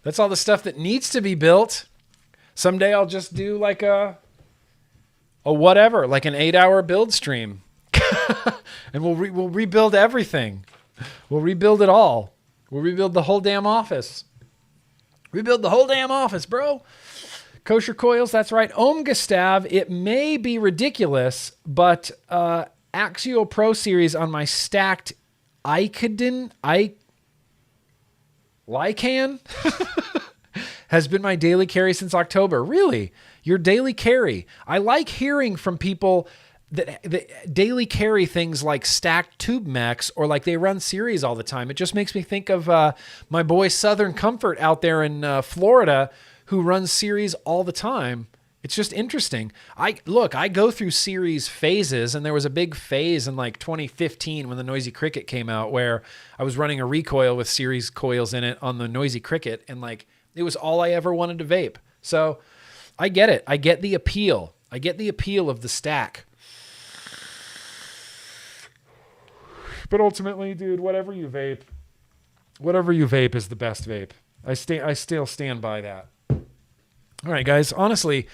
A: that's all the stuff that needs to be built. Someday I'll just do like a whatever, like an 8-hour build stream. And we'll rebuild everything. We'll rebuild it all. We'll rebuild the whole damn office. Rebuild the whole damn office, bro. Kosher coils, that's right. Ohm Gustav, it may be ridiculous, but Axio Pro Series on my stacked Lycan has been my daily carry since October. Really? Your daily carry. I like hearing from people that daily carry things like stacked tube mechs, or like they run series all the time. It just makes me think of my boy Southern Comfort out there in Florida, who runs series all the time. It's just interesting. I go through series phases, and there was a big phase in like 2015 when the Noisy Cricket came out where I was running a recoil with series coils in it on the Noisy Cricket, and like it was all I ever wanted to vape. So I get it. I get the appeal. I get the appeal of the stack. But ultimately, dude, whatever you vape is the best vape. I still stand by that. All right, guys, honestly,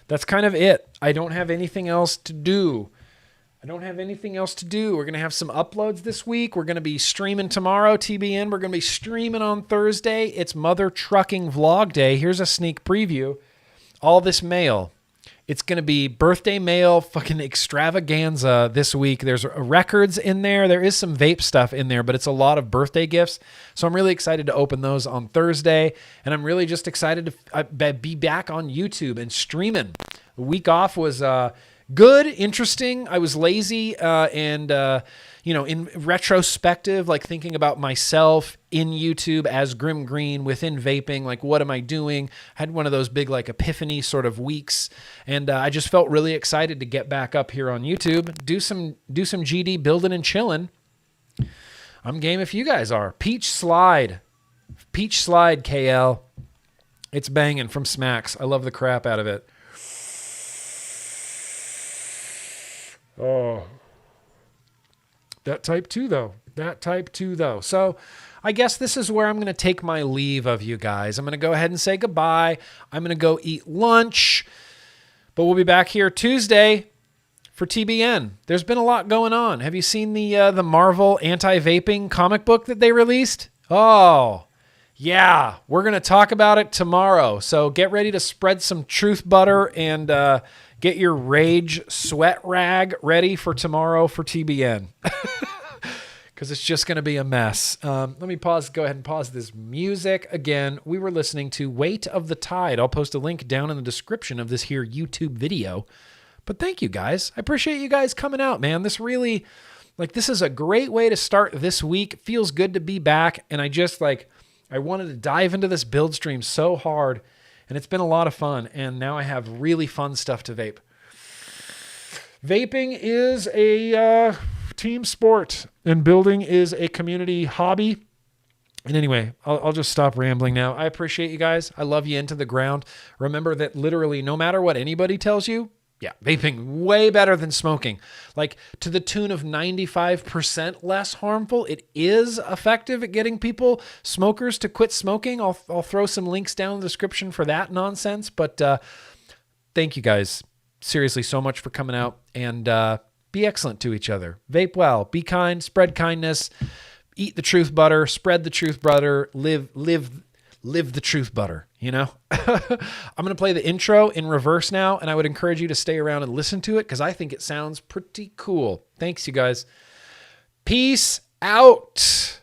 A: that's kind of it. I don't have anything else to do. We're going to have some uploads this week. We're going to be streaming tomorrow, TBN. We're going to be streaming on Thursday. It's Mother Trucking Vlog Day. Here's a sneak preview. All this mail. It's going to be birthday mail fucking extravaganza this week. There's records in there. There is some vape stuff in there, but it's a lot of birthday gifts. So I'm really excited to open those on Thursday. And I'm really just excited to be back on YouTube and streaming. The week off was good, interesting. I was lazy and in retrospective, like thinking about myself in YouTube as GrimmGreen within vaping, like what am I doing? I had one of those big like epiphany sort of weeks, and I just felt really excited to get back up here on YouTube, do some GD building and chilling. I'm game if you guys are. Peach Slide KL. It's banging from Smacks. I love the crap out of it. Oh. That Type 2 though. So I guess this is where I'm going to take my leave of you guys. I'm going to go ahead and say goodbye. I'm going to go eat lunch, but we'll be back here Tuesday for TBN. There's been a lot going on. Have you seen the Marvel anti-vaping comic book that they released? Oh, yeah. We're going to talk about it tomorrow. So get ready to spread some truth butter and get your rage sweat rag ready for tomorrow for TBN. Because it's just going to be a mess. Let me go ahead and pause this music. Again, we were listening to Weight of the Tide. I'll post a link down in the description of this here YouTube video. But thank you guys. I appreciate you guys coming out, man. This really, this is a great way to start this week. It feels good to be back. And I just, I wanted to dive into this build stream so hard. And it's been a lot of fun. And now I have really fun stuff to vape. Vaping is a team sport, and building is a community hobby. And anyway, I'll just stop rambling now. I appreciate you guys. I love you into the ground. Remember that literally no matter what anybody tells you, yeah, vaping way better than smoking. Like to the tune of 95% less harmful. It is effective at getting smokers to quit smoking. I'll throw some links down in the description for that nonsense. But thank you guys seriously so much for coming out, and be excellent to each other. Vape well, be kind, spread kindness, eat the truth butter, spread the truth butter, live the truth butter, you know? I'm going to play the intro in reverse now, and I would encourage you to stay around and listen to it because I think it sounds pretty cool. Thanks, you guys. Peace out.